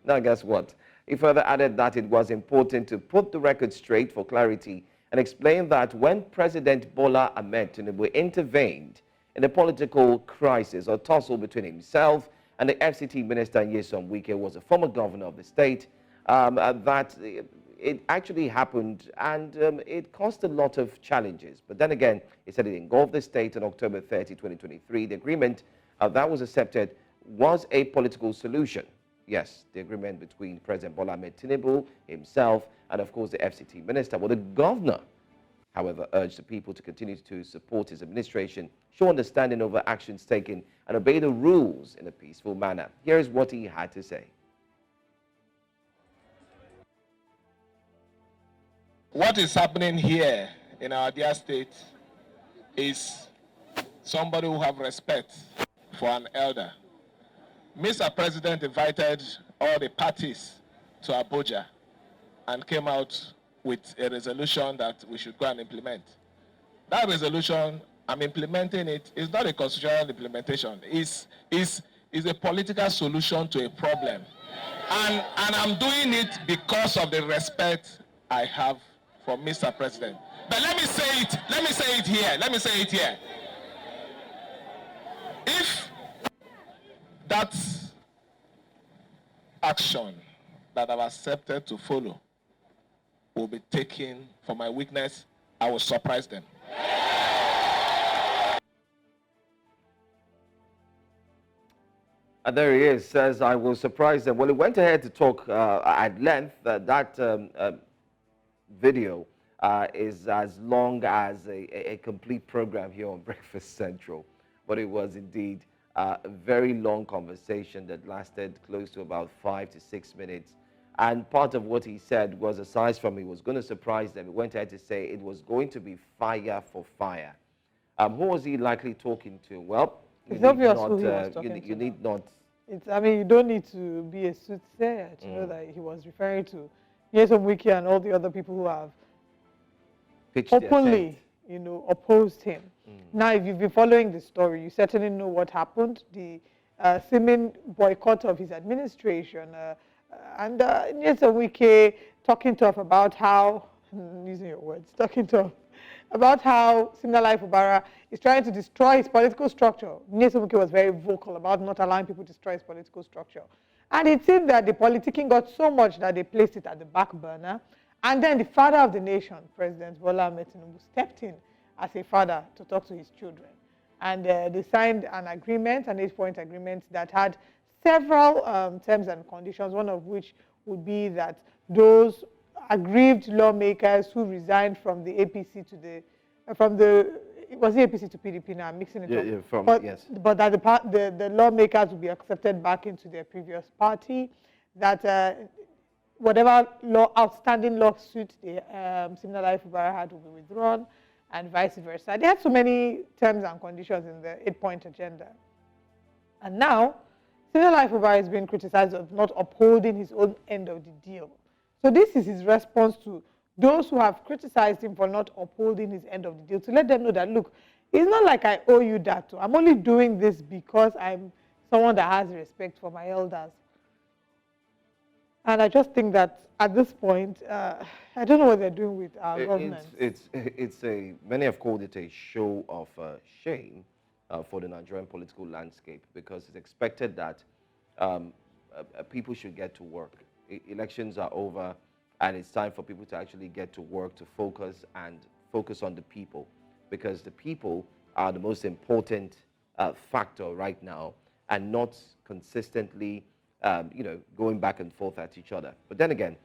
Now, guess what? He further added that it was important to put the record straight for clarity and explained that when President Bola Ahmed Tinubu intervened in the political crisis or tussle between himself and the FCT Minister Nyesom Wike, was a former governor of the state, that it actually happened, and it caused a lot of challenges. But then again, he said it engulfed the state on October 30, 2023. The agreement that was accepted was a political solution. Yes, the agreement between President Bola Ahmed Tinubu himself and, of course, the FCT minister. Well, the governor, however, urged the people to continue to support his administration, show understanding over actions taken, and obey the rules in a peaceful manner. Here is what he had to say. What is happening here in our dear state is somebody who have respect for an elder. Mr. President invited all the parties to Abuja and came out with a resolution that we should go and implement. That resolution, I'm implementing it, is not a constitutional implementation. It's a political solution to a problem. And I'm doing it because of the respect I have for Mr. President. But let me say it here. If that action that I've accepted to follow will be taken for my weakness, I will surprise them. And there he is, says, I will surprise them. Well, he went ahead to talk at length. That video is as long as a complete program here on Breakfast Central. But it was indeed a very long conversation that lasted close to about 5 to 6 minutes. And part of what he said was, aside from he was going to surprise them, he went ahead to say it was going to be fire for fire. Who was he likely talking to? Well, it's obvious who he was talking to. You need not. I mean, you don't need to be a soothsayer to know that he was referring to Nyesom Wike and all the other people who have openly, opposed him. Now, if you've been following the story, you certainly know what happened. The seeming boycott of his administration, and Nyesom Wike talking tough about how, using your words, talking tough about how Siminalayi Fubara is trying to destroy his political structure. Nyesom Wike was very vocal about not allowing people to destroy his political structure. And it seemed that the politicking got so much that they placed it at the back burner. And then the father of the nation, President Bola Ahmed Tinubu, stepped in as a father to talk to his children. And they signed an agreement, an 8-point agreement that had several terms and conditions, one of which would be that those aggrieved lawmakers who resigned from the APC to the, was it APC to PDP now? I'm mixing it up. Yeah, yes. But that the lawmakers will be accepted back into their previous party, that whatever outstanding lawsuit the Siminalayi Fubara had will be withdrawn, and vice versa. They had so many terms and conditions in the 8-point agenda. And now, Siminalayi Fubara is being criticized of not upholding his own end of the deal. So this is his response to those who have criticized him for not upholding his end of the deal, to let them know that, look, it's not like I owe you that. I'm only doing this because I'm someone that has respect for my elders. And I just think that at this point, I don't know what they're doing with our government. Many have called it a show of shame for the Nigerian political landscape, because it's expected that people should get to work. Elections are over, and it's time for people to actually get to work, to focus on the people, because the people are the most important factor right now, and not consistently going back and forth at each other. But then again,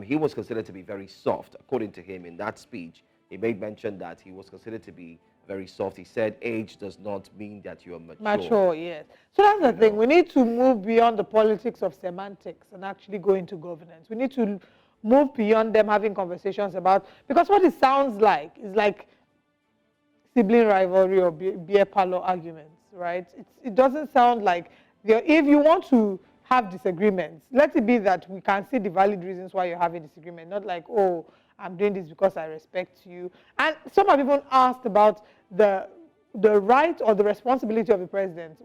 he was considered to be very soft. According to him, in that speech, he made mention that he was considered to be very soft. He said age does not mean that you are mature. Mature, yes. So that's the thing. We need to move beyond the politics of semantics and actually go into governance. We need to move beyond them having conversations about, because what it sounds like is like sibling rivalry or beer parlor arguments, right? It doesn't sound like, if you want to have disagreements, let it be that we can see the valid reasons why you're having disagreement, not like, oh, I'm doing this because I respect you. And some have even asked about the right or the responsibility of the president,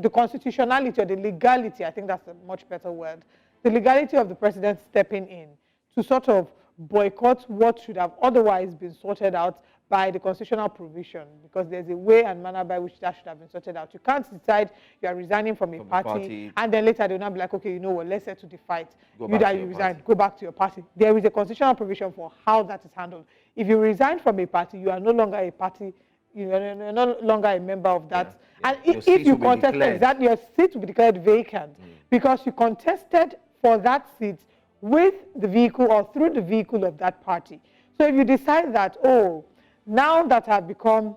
the constitutionality or the legality, I think that's a much better word, the legality of the president stepping in to sort of boycott what should have otherwise been sorted out by the constitutional provision, because there's a way and manner by which that should have been sorted out. You can't decide you are resigning from a party, and then later they'll not be like, okay, you know what, let's settle the fight. You resign, go back to your party. There is a constitutional provision for how that is handled. If you resign from a party, you are no longer a party, you're no longer a member of that. Yeah. And if you contested that, your seat will be declared vacant because you contested for that seat with the vehicle or through the vehicle of that party. So if you decide that, oh, now that I've become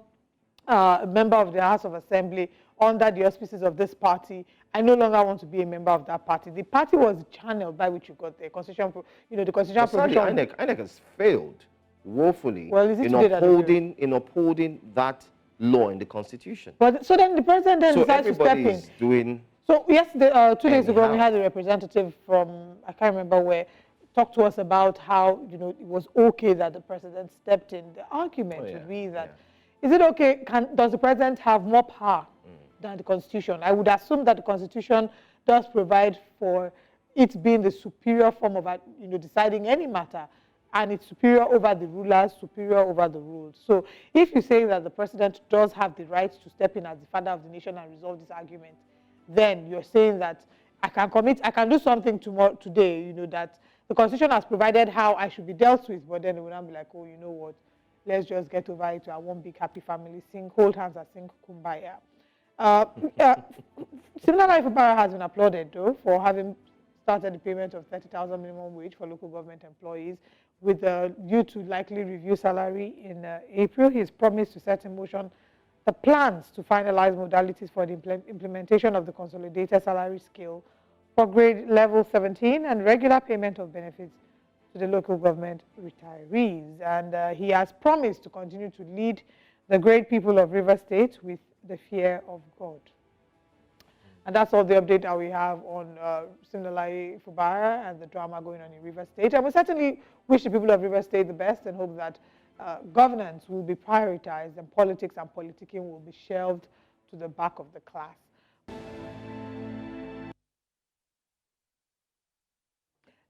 a member of the House of Assembly under the auspices of this party, I no longer want to be a member of that party. The party was the channel by which you got the constitution, the constitutional provision. INEC has failed woefully in upholding that law in the Constitution. But so then the president then decides to step in. So yes, 2 days ago we had a representative from, I can't remember where, talk to us about how it was okay that the president stepped in. The argument would be that, is it okay, does the president have more power than the Constitution? I would assume that the Constitution does provide for it being the superior form of deciding any matter, and it's superior over the rulers, superior over the ruled. So if you say that the president does have the right to step in as the father of the nation and resolve this argument, then you're saying that I can do something today, that the Constitution has provided how I should be dealt with, but then it will not be like, oh, you know what, let's just get over it to our one big happy family, hold hands and sing Kumbaya. Siminalayi Fubara has been applauded, though, for having started the payment of 30,000 minimum wage for local government employees, with a view to likely review salary in April. He's promised to set in motion the plans to finalize modalities for the implementation of the consolidated salary scale for grade level 17 and regular payment of benefits to the local government retirees. And he has promised to continue to lead the great people of River State with the fear of God. And that's all the update that we have on Simnalayi Fubara and the drama going on in River State. And we certainly wish the people of River State the best and hope that governance will be prioritized and politics and politicking will be shelved to the back of the class.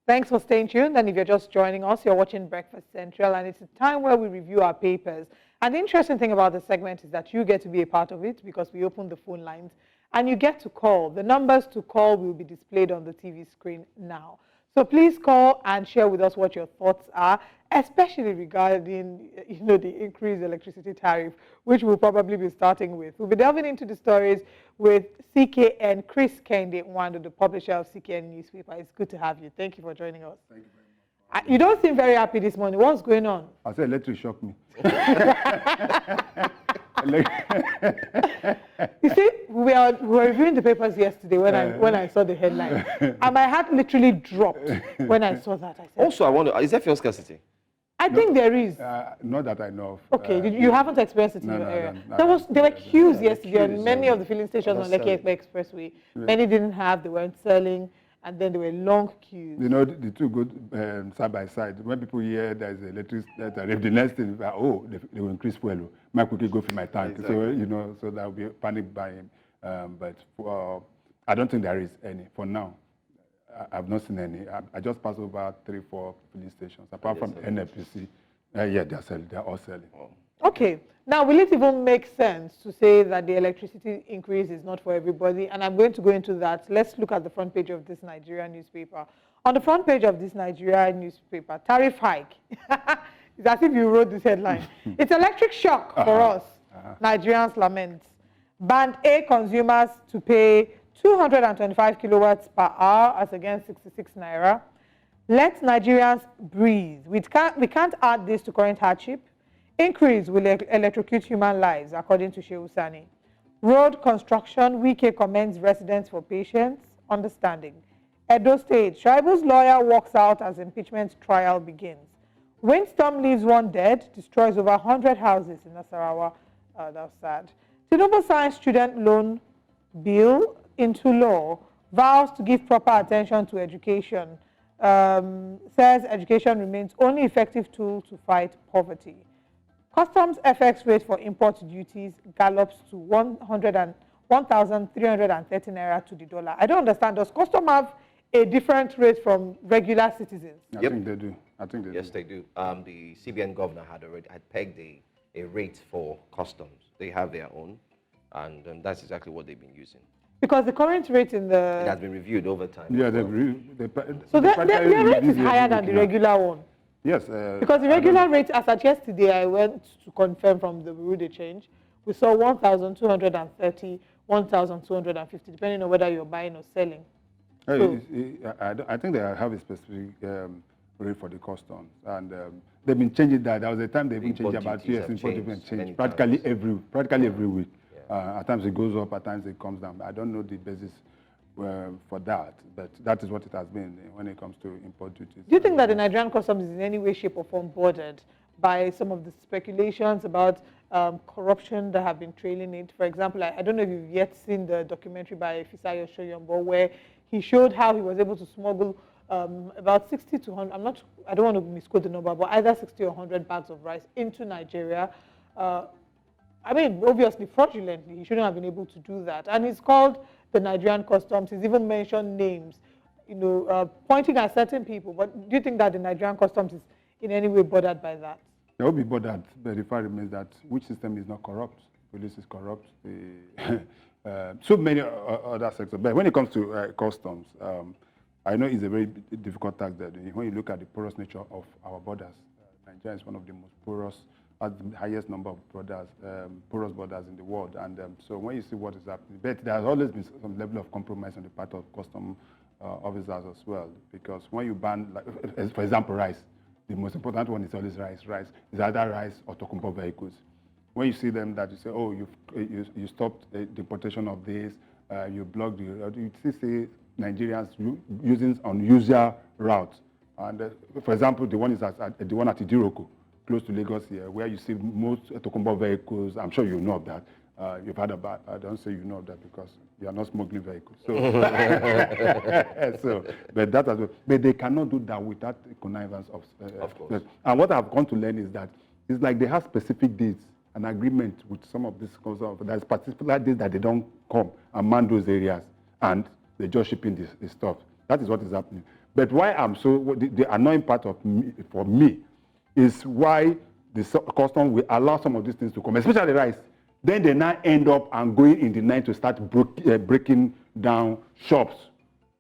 Thanks for staying tuned. And if you're just joining us, you're watching Breakfast Central, and it's a time where we review our papers. And the interesting thing about the segment is that you get to be a part of it because we open the phone lines and you get to call. The numbers to call will be displayed on the TV screen now. So please call and share with us what your thoughts are, especially regarding the increased electricity tariff, which we'll probably be starting with. We'll be delving into the stories with CKN Chris Kende Nwando, the publisher of CKN newspaper. It's good to have you. Thank you for joining us. Thank you very much. You don't seem very happy this morning. What's going on? I said electric shocked me. You see, we were reviewing the papers yesterday when I saw the headline, and my heart literally dropped when I saw that. I said, also, I wonder, is there fuel scarcity? I think there is. Not that I know of. Okay, you haven't experienced it in your area. There were queues yesterday on many of the filling stations on Lekki Expressway. Many didn't have, they weren't selling, and then there were long queues. You know, the two go side by side. When people hear there's electric tariff, the next thing is, oh, they will increase fuel. Might quickly go for my tank. Exactly. So that will be panic buying. But I don't think there is any for now. I've not seen any. I just passed over 3-4 filling stations. Apart from NFPC, yeah, they're all selling. Oh. Okay. Now, will it even make sense to say that the electricity increase is not for everybody? And I'm going to go into that. Let's look at the front page of this Nigerian newspaper. On the front page of this Nigerian newspaper, tariff hike. It's as if you wrote this headline. It's electric shock for us. Nigerians lament. Band A consumers to pay 225 kilowatts per hour as against 66 naira. Let Nigerians breathe. We can't add this to current hardship. Increase will electrocute human lives, according to Shehu Sani. Road construction, Wike commends residents for patience, understanding. Edo State, Tribal's lawyer walks out as impeachment trial begins. Windstorm leaves one dead, destroys over 100 houses in Nasarawa. That's sad. Tinubu signs student loan bill into law, vows to give proper attention to education, says education remains only effective tool to fight poverty. Customs FX rate for import duties gallops to 1,330 naira to the dollar. I don't understand. Does custom have a different rate from regular citizens? I think they do. Yes, they do. The CBN governor had pegged a rate for customs. They have their own, and that's exactly what they've been using. Because the current rate in the... It has been reviewed over time. Yeah, so their rate is higher than the regular one? Yes. Because the regular rate, as at yesterday, I went to confirm from the Bureau de Change, we saw 1,230, 1,250, depending on whether you're buying or selling. So, I think they have a specific rate for the customs, and they've been changing that. There was a time they've been changing about 2 years. Import duties change practically every week. Yeah. At times it goes up, at times it comes down. I don't know the basis for that, but that is what it has been when it comes to import duties. Do you think that the Nigerian customs is in any way, shape, or form bordered by some of the speculations about corruption that have been trailing it? For example, I don't know if you've yet seen the documentary by Fisayo Shoyombo, where he showed how he was able to smuggle about 60 to 100, I don't want to misquote the number, but either 60 or 100 bags of rice into Nigeria. I mean, obviously, fraudulently, he shouldn't have been able to do that. And it's called the Nigerian customs. He's even mentioned names, pointing at certain people. But do you think that the Nigerian customs is in any way bothered by that? They will be bothered, but the fact remains that which system is not corrupt? Police is corrupt. So many other sectors. But when it comes to customs, I know it's a very difficult task that when you look at the porous nature of our borders, Nigeria is one of the most porous, has the highest number of porous borders in the world. And so when you see what is happening, but there has always been some level of compromise on the part of custom officers as well. Because when you ban, like, for example, rice, the most important one is always rice. Rice is either rice or Tokumbo vehicles. when you see them that you say, oh, you stopped the deportation of this, you blocked the, you still see Nigerians using unusual routes. And for example, the one at Idiroko, close to Lagos here, where you see most Tokumbo vehicles. I'm sure you know of that. You've heard about. I don't say you know of that because you are not smuggling vehicles. So, but that as well. But they cannot do that without connivance of course. And what I've come to learn is that it's like they have specific dates, an agreement with some of these concerns. There's particular days that they don't come and man those areas, and they just shipping this stuff. That is what is happening. But why I'm so the annoying part of for me is why the custom will allow some of these things to come, especially rice. Then they now end up and going in the night to start breaking down shops.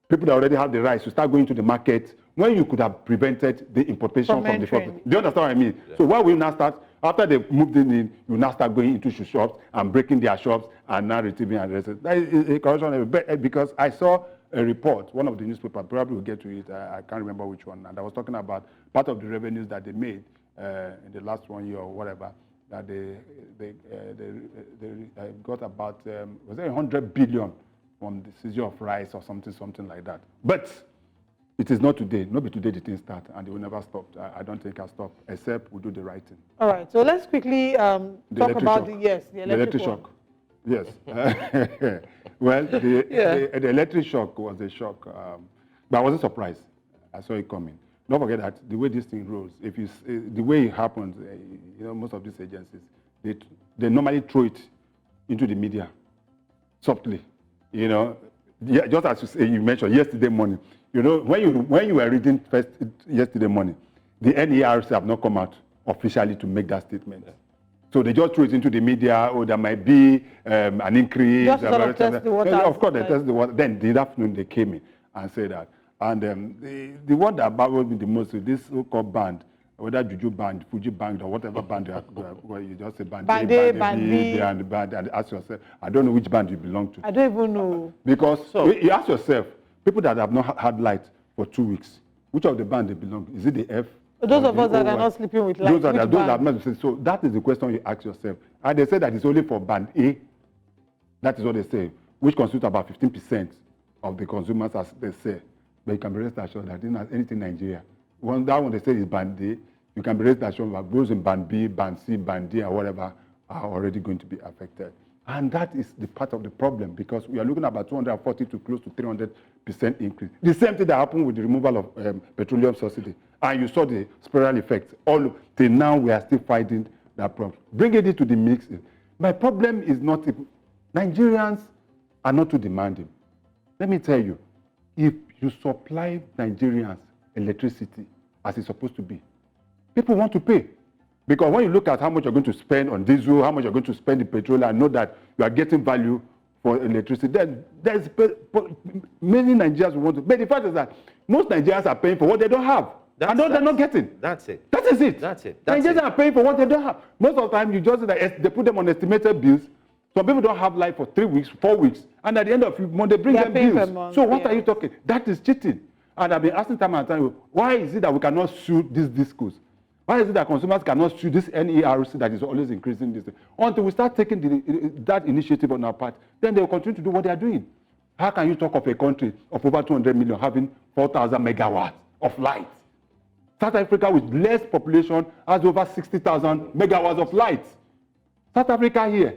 People that already have the rice to start going to the market when you could have prevented the importation from the forest. Do you understand what I mean? Yeah. So why will you now start, after they moved in, you now start going into shops and breaking their shops and now retrieving and rest. That is a corruption, because I saw a report, one of the newspapers, probably we'll get to it, I can't remember which one, and I was talking about part of the revenues that they made in the last 1 year or whatever, that they got about, was it 100 billion from the seizure of rice or something like that. But it is not today. Not be today the thing start, and they will never stop. I don't think I'll stop, except we do the right thing. All right, so let's quickly talk about the electric shock. Yes. Well, the electric shock was a shock, but I wasn't surprised. I saw it coming. Don't forget that the way this thing rolls, if you the way it happens, most of these agencies, they normally throw it into the media softly. Just as you mentioned yesterday morning. When you were reading first yesterday morning, the NERC have not come out officially to make that statement. Yeah. So they just threw it into the media. Oh, there might be an increase. Just sort of test the water. Of course, they tested the water. Then the afternoon they came in and said that. And the one that baffled me the most is this so-called band, whether Juju band, Fuji band, or whatever band you just say band A, band B, and ask yourself, I don't know which band you belong to. I don't even know. Because you ask yourself, people that have not had light for 2 weeks, which of the band they belong to? Is it the F? Those of us that are not sleeping with light. Those that not. So that is the question you ask yourself. And they say that it's only for band A. That is what they say, which constitutes about 15% of the consumers, as they say. But you can be rest assured that anything in Nigeria, that one they say is band A, you can be rest assured that those in band B, band C, band D, or whatever are already going to be affected. And that is the part of the problem, because we are looking at about 240 to close to 300% increase. The same thing that happened with the removal of petroleum subsidy. And you saw the spiral effect. All till now, we are still fighting that problem. Bringing it to the mix. My problem is not, Nigerians are not too demanding. Let me tell you, if you supply Nigerians electricity as it's supposed to be, people want to pay. Because when you look at how much you're going to spend on diesel, how much you're going to spend in petrol, and know that you are getting value for electricity, then there's many Nigerians who want to. But the fact is that most Nigerians are paying for what they don't have. They're not getting. That's it. That is it. That's it. Nigerians are paying for what they don't have. Most of the time, you just they put them on estimated bills. Some people don't have light for 3 weeks, 4 weeks, and at the end of the month, they bring them bills. So what are you talking? That is cheating. And I've been asking time and time, why is it that we cannot sue these discos? Why is it that consumers cannot sue this NERC that is always increasing this? Until we start taking that initiative on our part, then they will continue to do what they are doing. How can you talk of a country of over 200 million having 4,000 megawatts of light? South Africa, with less population, has over 60,000 megawatts of light. South Africa here.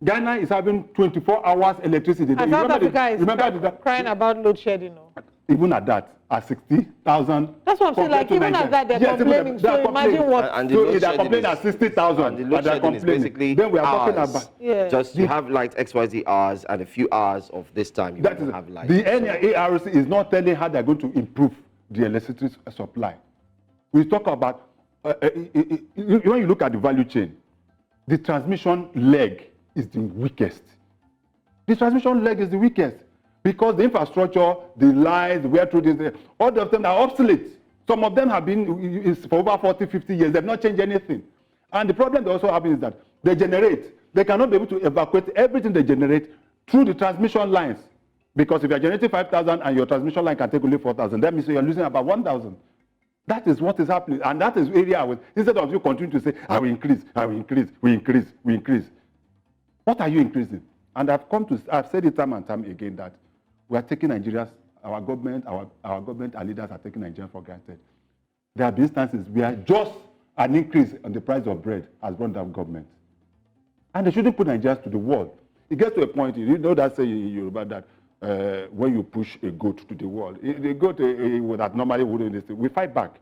Ghana is having 24 hours electricity. And South Africa is crying about load shedding. Even at that, at 60,000. That's what I'm saying. Like, even at that, they're complaining. So imagine what. And the so they're complaining at 60,000. And the load shedding is basically then we are hours. talking about. Yeah. Just you have light XYZ hours, and a few hours of this time you don't have light. The NERC is not telling how they're going to improve the electricity supply. We talk about, when you look at the value chain, the transmission leg is the weakest. The transmission leg is the weakest because the infrastructure, the lines, where through this, all of them are obsolete. Some of them have been for over 40, 50 years. They've not changed anything. And the problem they also have is that they generate. They cannot be able to evacuate everything they generate through the transmission lines. Because if you're generating 5,000 and your transmission line can take only 4,000, that means you're losing about 1,000. That is what is happening. And that is area I was, instead of you continue to say, I will increase, we increase. What are you increasing? And I've said it time and time again that we are taking Nigerians, our government and leaders are taking Nigerians for granted. There have been instances where just an increase on the price of bread has brought down government. And they shouldn't put Nigerians to the wall. It gets to a point, you know that saying in Yoruba that when you push a goat to the wall, the goat that normally wouldn't listen, we fight back.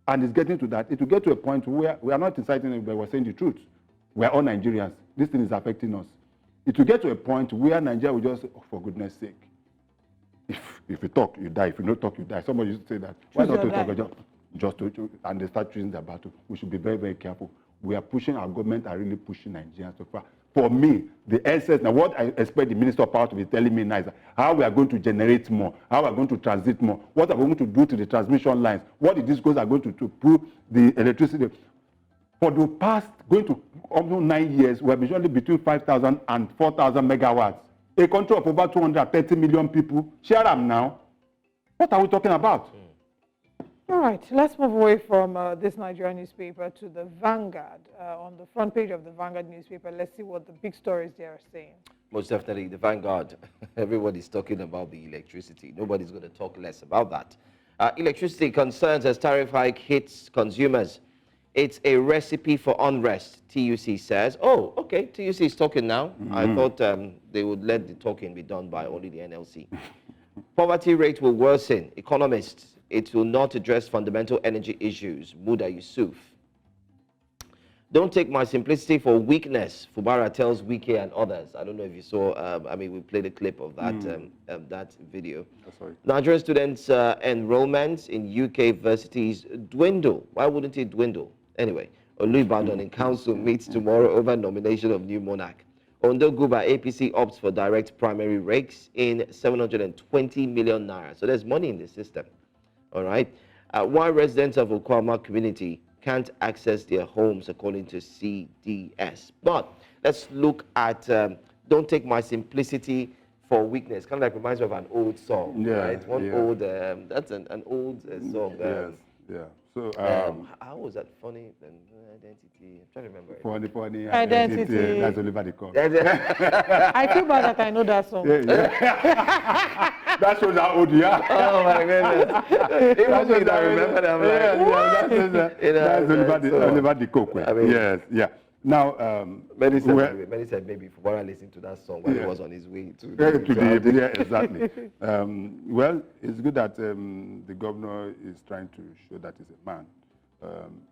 And it's getting to that. It will get to a point where we are not inciting it, but we're saying the truth. We're all Nigerians. This thing is affecting us. It will get to a point where Nigeria will just, oh, for goodness sake, if you talk, you die. If you don't talk, you die. Somebody used to say that. Why not to talk? Just to, and they start choosing the battle. We should be very, very careful. We are pushing, our government are really pushing Nigerians so far. For me, the essence, now what I expect the Minister of Power to be telling me now is how we are going to generate more, how we are going to transit more, what are we going to do to the transmission lines, what the discos are going to prove the electricity. For the past, going to almost 9 years, we have been usually between 5,000 and 4,000 megawatts. A country of over 230 million people, share them now. What are we talking about? All right, let's move away from this Nigerian newspaper to the Vanguard. On the front page of the Vanguard newspaper, let's see what the big stories they are saying. Most definitely, the Vanguard. Everybody's talking about the electricity. Nobody's going to talk less about that. Electricity concerns as tariff hike hits consumers. It's a recipe for unrest, TUC says. Oh, okay, TUC is talking now. I thought they would let the talking be done by only the NLC. Poverty rate will worsen. Economists, it will not address fundamental energy issues. Muda Yusuf. Don't take my simplicity for weakness, Fubara tells Wike and others. I don't know if you saw, we played a clip of that, that video. Nigerian students' enrollments in UK universities dwindle. Why wouldn't it dwindle? Anyway, Olubadan in council meets tomorrow over nomination of new monarch. Ondo Guba APC opts for direct primary rakes in 720 million naira. So there's money in the system. All right. Why residents of Okwama community can't access their homes according to CDS. But let's look at Don't Take My Simplicity for Weakness. Kind of like reminds me of an old song, right? Old, that's an old song. Yeah. So how was that? Funny identity. I'm trying to remember. Funny identity. That's Oliver the Cock. I feel bad that I know that song. That shows how old you are. Oh my goodness. Even me that remember that, that's Oliver the Cock. Yes, yeah. Now, many said maybe Fubara listened to that song when he was on his way to the exactly. Well, it's good that the governor is trying to show that he's a man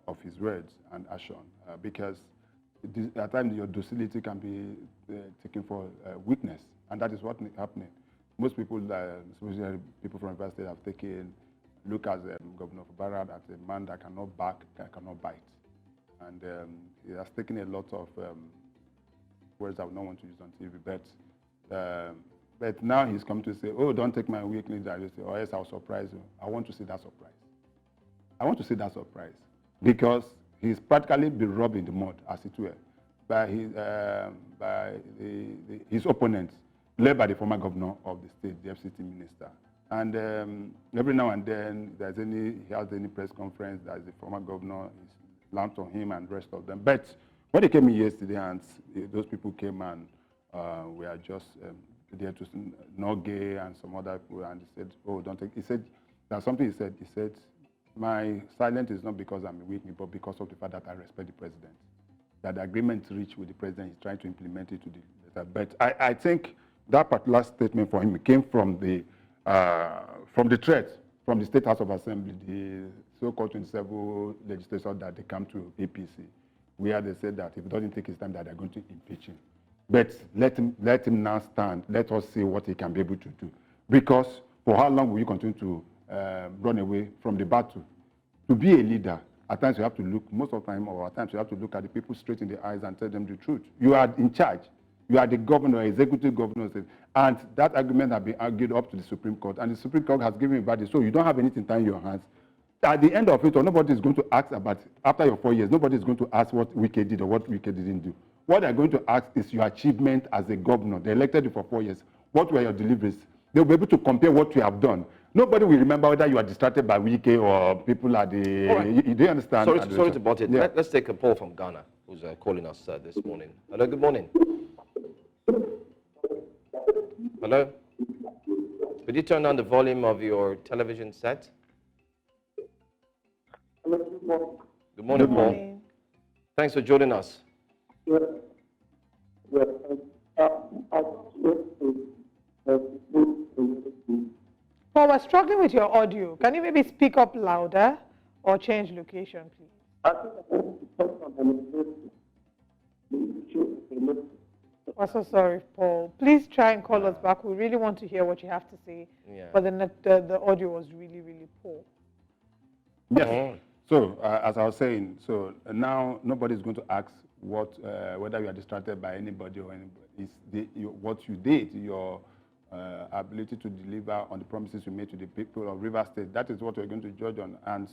of his words and action, because at times your docility can be taken for weakness, and that is what's happening. Most people, especially people from University, have taken look at Governor Fubara as a man that cannot back, that cannot bite. And he has taken a lot of words I would not want to use on TV, but now he's come to say, oh, don't take my weakness, or else I'll surprise you. I want to see that surprise. I want to see that surprise, because he's practically been rubbed in the mud, as it were, by his opponents, led by the former governor of the state, the FCT minister. And every now and then, he has any press conference, there's the former governor, launched on him and the rest of them. But when they came in yesterday and those people came and we are just there to Noge and some other people, and he said, oh, don't take, he said, there's something he said, my silence is not because I'm a weakness, but because of the fact that I respect the president. That the agreement reached with the president, he's trying to implement it to the letter. But I think that particular statement for him came from the threat from the State House of Assembly, the so-called 27 legislators that they come to APC, where they said that if he doesn't take his time, that they're going to impeach him. But let him now stand. Let us see what he can be able to do. Because for how long will you continue to run away from the battle? To be a leader, at times you have to look, most of the time, or at times you have to look at the people straight in the eyes and tell them the truth. You are in charge. You are the governor, executive governor, and that argument has been argued up to the Supreme Court, and the Supreme Court has given a verdict, so you don't have anything tying your hands. At the end of it, nobody is going to ask about, after your 4 years, nobody is going to ask what Wike did or what Wike didn't do. What they're going to ask is your achievement as a governor. They elected you for 4 years. What were your deliveries? They'll be able to compare what you have done. Nobody will remember whether you are distracted by Wike or people at the... All right. You do understand? Sorry to butt in. Yeah. Let's take a poll from Ghana, who's calling us this morning. Hello, good morning. Hello? Could you turn down the volume of your television set? Good morning, Paul. Thanks for joining us. Paul, we're struggling with your audio. Can you maybe speak up louder or change location, please? I'm so sorry, Paul. Please try and call us back. We really want to hear what you have to say. Yeah. But the audio was really, really poor. Yes. So, as I was saying, so now nobody's going to ask whether you are distracted by anybody or anybody. It's what you did, your ability to deliver on the promises you made to the people of River State. That is what we're going to judge on. And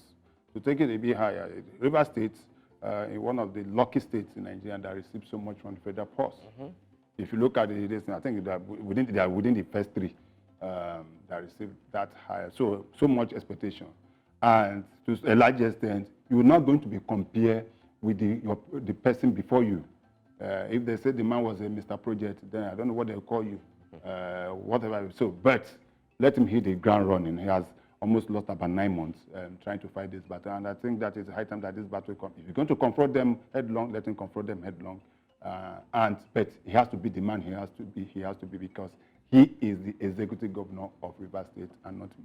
to take it a bit higher, River State is one of the lucky states in Nigeria that receives so much from the federal purse. If you look at it, I think that they are within the first three that receive that higher. So much expectation. And to a large extent, you're not going to be compared with the person before you. If they say the man was a Mr. Project, then I don't know what they'll call you, whatever. So, but let him hit the ground running. He has almost lost about 9 months trying to fight this battle. And I think that is the high time that this battle comes. If you're going to confront them headlong, let him confront them headlong. But he has to be the man he has to be because he is the executive governor of River State and not me.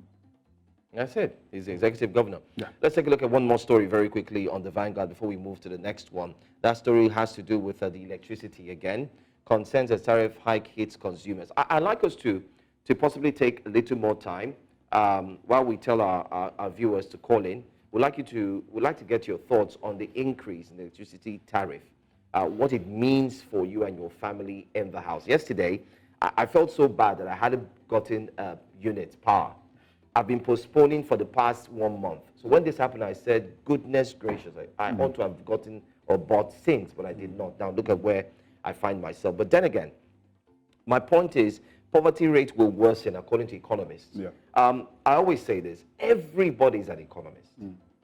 That's it. He's the executive governor. Yeah. Let's take a look at one more story very quickly on the Vanguard before we move to the next one. That story has to do with the electricity again. Concerns as tariff hike hits consumers. I'd like us to possibly take a little more time while we tell our viewers to call in. We'd like to get your thoughts on the increase in the electricity tariff, what it means for you and your family in the house. Yesterday, I felt so bad that I hadn't gotten unit power. I've been postponing for the past 1 month. So when this happened, I said, goodness gracious, I ought to have gotten or bought things, but I did not. Now look at where I find myself. But then again, my point is poverty rate will worsen according to economists. Yeah. I always say this, everybody's an economist.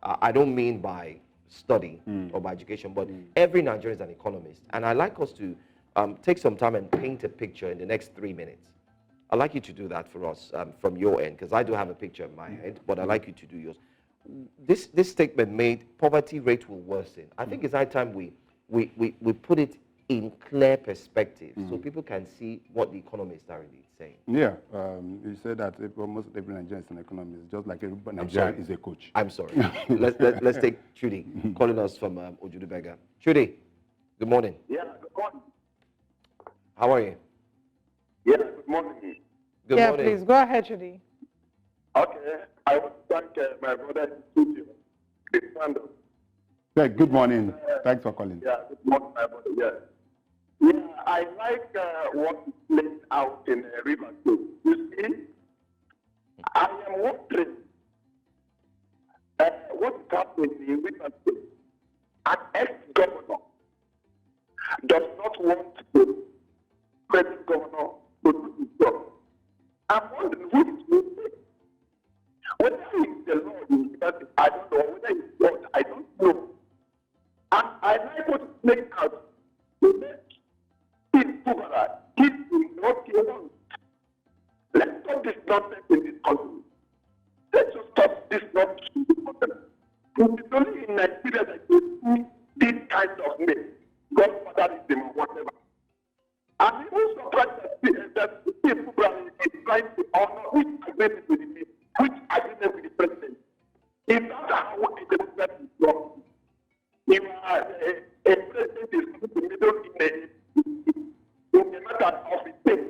I don't mean by study or by education, but every Nigerian is an economist. And I'd like us to take some time and paint a picture in the next 3 minutes. I'd like you to do that for us from your end, because I do have a picture in my head, but I'd like you to do yours. This statement made, poverty rate will worsen. I think it's high time we put it in clear perspective so people can see what the economists are really saying. Yeah, you said that almost every Nigerian is an economist, just like every Nigerian is a coach. I'm sorry. let's take Trudy calling us from Ojudubega. Trudy, good morning. Yeah, good morning. How are you? Yeah, good morning. Good morning. Please, go ahead, Judy. Okay, I want to thank my brother in studio, Chris Sanders. Yeah, good morning. Thanks for calling. Yeah, good morning, my brother, yeah. Yeah, I like what is played out in River State. You see, I am wondering what is happening in River State. An ex-governor does not want the present governor to do his job. I'm wondering who is moving. Whether it's the Lord in River, I don't know. Whether it's God, I don't know. And I like what is playing out. Let's stop this nonsense in this country. Let's just stop this nonsense in this country. It's only in Nigeria that you see this kind of name, godfatherism or whatever. I'm even surprised that people is trying to honor which agreement with the which agreement with the president. Is that how a democracy is wrong? If a president is in the middle in the matter of his state,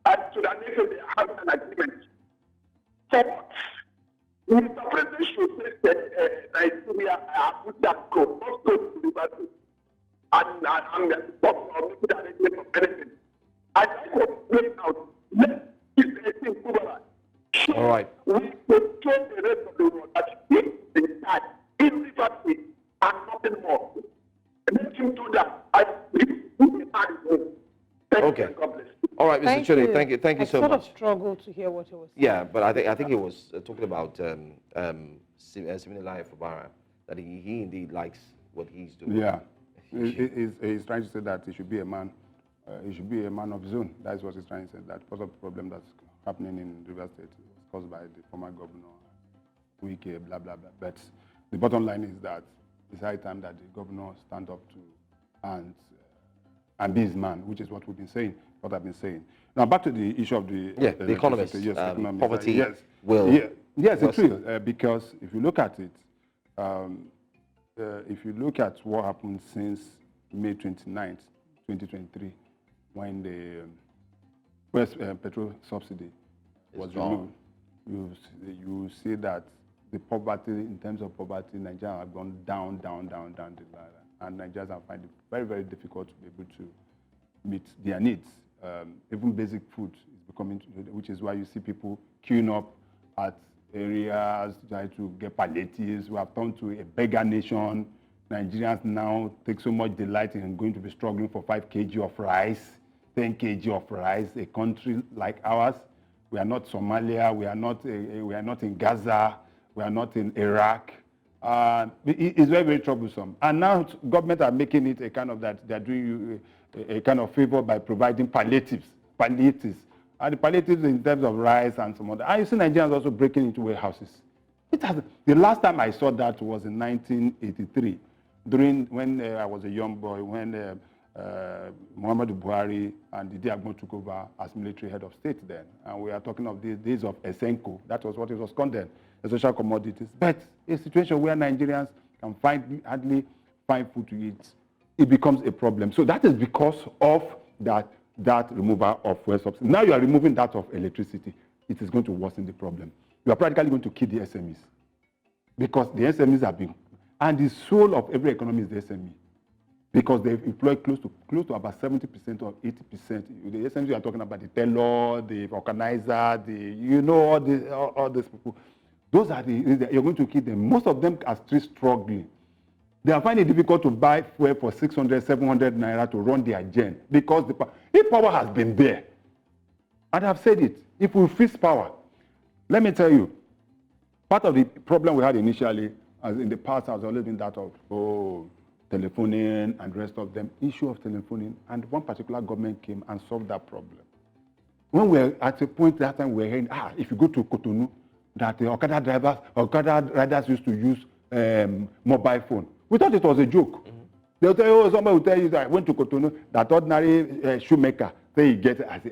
and to the nation they have an agreement. So what? Mr. President should say that Nigeria put that go, not go to the battle. And stop or make the arrangement of anything. I like what's playing out. Let's keep the thing over. All right. We control the rest of the world that this is that in liberty and nothing more. Let him do that. I believe we can. Okay. All right, Mr. Chode, thank you so much. I sort of struggled to hear what he was saying. Yeah, but I think he was talking about Siminalayi Fubara, that he indeed likes what he's doing. Yeah, he's trying to say that he should be a man. He should be a man of his own. That's what he's trying to say. That part of the problem that's happening in River State was caused by the former governor, Wike, blah blah blah. But the bottom line is that it's high time that the governor stand up to and be his man, which is what we've been saying. What I've been saying. Now back to the issue of the the economists. Yes, poverty. Yes, will. Yes, it's real because if you look at it, if you look at what happened since May 29th, 2023, when the West petrol subsidy was removed, you see that the poverty, in terms of poverty, Nigeria have gone down the ladder, and Nigerians are finding it very, very difficult to be able to meet their needs. Even basic food is becoming, which is why you see people queuing up at areas trying to get palliatives. We have turned to a beggar nation. Nigerians now take so much delight in going to be struggling for 5 kg of rice, 10 kg of rice. A country like ours, we are not Somalia, we are not in Gaza, we are not in Iraq. It's very, very troublesome. And now government are making it a kind of that they're doing you a kind of favor by providing palliatives. And the palliatives in terms of rice and some other. I see Nigerians also breaking into warehouses. The last time I saw that was in 1983, when I was a young boy, when Muhammadu Buhari and Didi Agbon took over as military head of state then. And we are talking of the days of Esenko. That was what it was called then, social commodities. But a situation where Nigerians can hardly find food to eat, it becomes a problem. So that is because of that removal of fuel subsidy. Now you are removing that of electricity. It is going to worsen the problem. You are practically going to kill the SMEs because the SMEs have been, and the soul of every economy is the SME because they employ close to about 70% or 80%. The SMEs you are talking about, the tailor, the organizer, all these people. Those are you're going to kill them. Most of them are still struggling. They are finding it difficult to buy fuel for 600, 700 naira to run their gen because if power has been there, and I've said it, if we freeze power, let me tell you, part of the problem we had initially, as in the past, has always been that of telephoning and the rest of them, issue of telephoning, and one particular government came and solved that problem. When we were at a point that time, we were hearing, if you go to Cotonou, that the Okada riders used to use mobile phone. We thought it was a joke. Mm-hmm. They'll tell you, somebody will tell you that I went to Cotonou, that ordinary shoemaker, say he gets it. I say,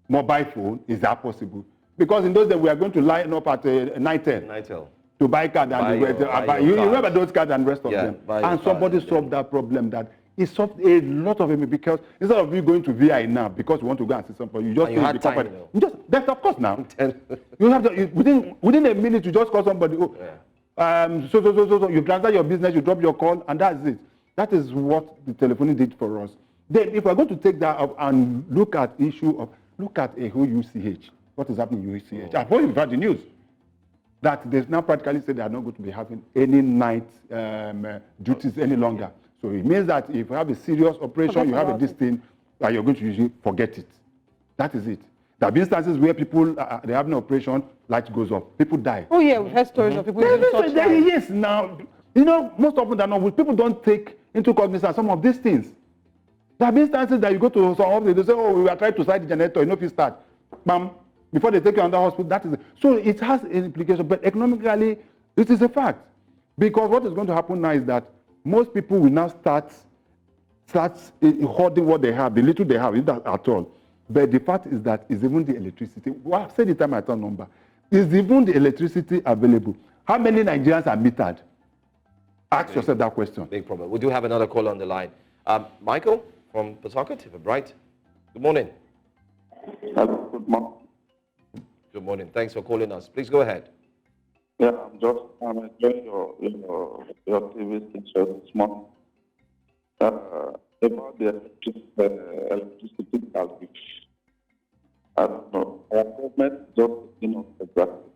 mobile phone, is that possible? Because in those days, we are going to line up at Nitel to buy card. You remember those cards and the rest of them. And somebody solved that problem, that it solved a lot of it, because instead of you going to VI now, because you want to go and see somebody, you just you had time, that's of course now. You have within a minute, you just call somebody, so you transfer your business, you drop your call, and that's it. That is what the telephony did for us. Then, if we're going to take that up and look at a whole UCH, what is happening in UCH? I've already heard the news that they now practically say they are not going to be having any night duties any longer. So it means that if you have a serious operation, you have this thing, you're going to usually forget it. That is it. There have been instances where people, they have an operation, light goes off, people die. Oh yeah, we've heard stories of people using such lights. Yes, now, most often than not, people don't take into cognizance some of these things. There have been instances that you go to some hospital, they say, we are trying to start the generator, if you start, bam, before they take you under hospital, that is it. So it has an implication, but economically, it is a fact. Because what is going to happen now is that most people will now start hoarding what they have, the little they have, not at all. But the fact is that it's even the electricity. Well, I've said the time I turn number. Is even the electricity available? How many Nigerians are metered? Ask yourself that question. Big problem. We do have another caller on the line. Michael from Port Harcourt, Bright. Good morning. Hello, good morning. Good morning. Thanks for calling us. Please go ahead. Yeah, I'm enjoying your TV station this morning. About the electricity tariff. I don't know. Our government just exactly.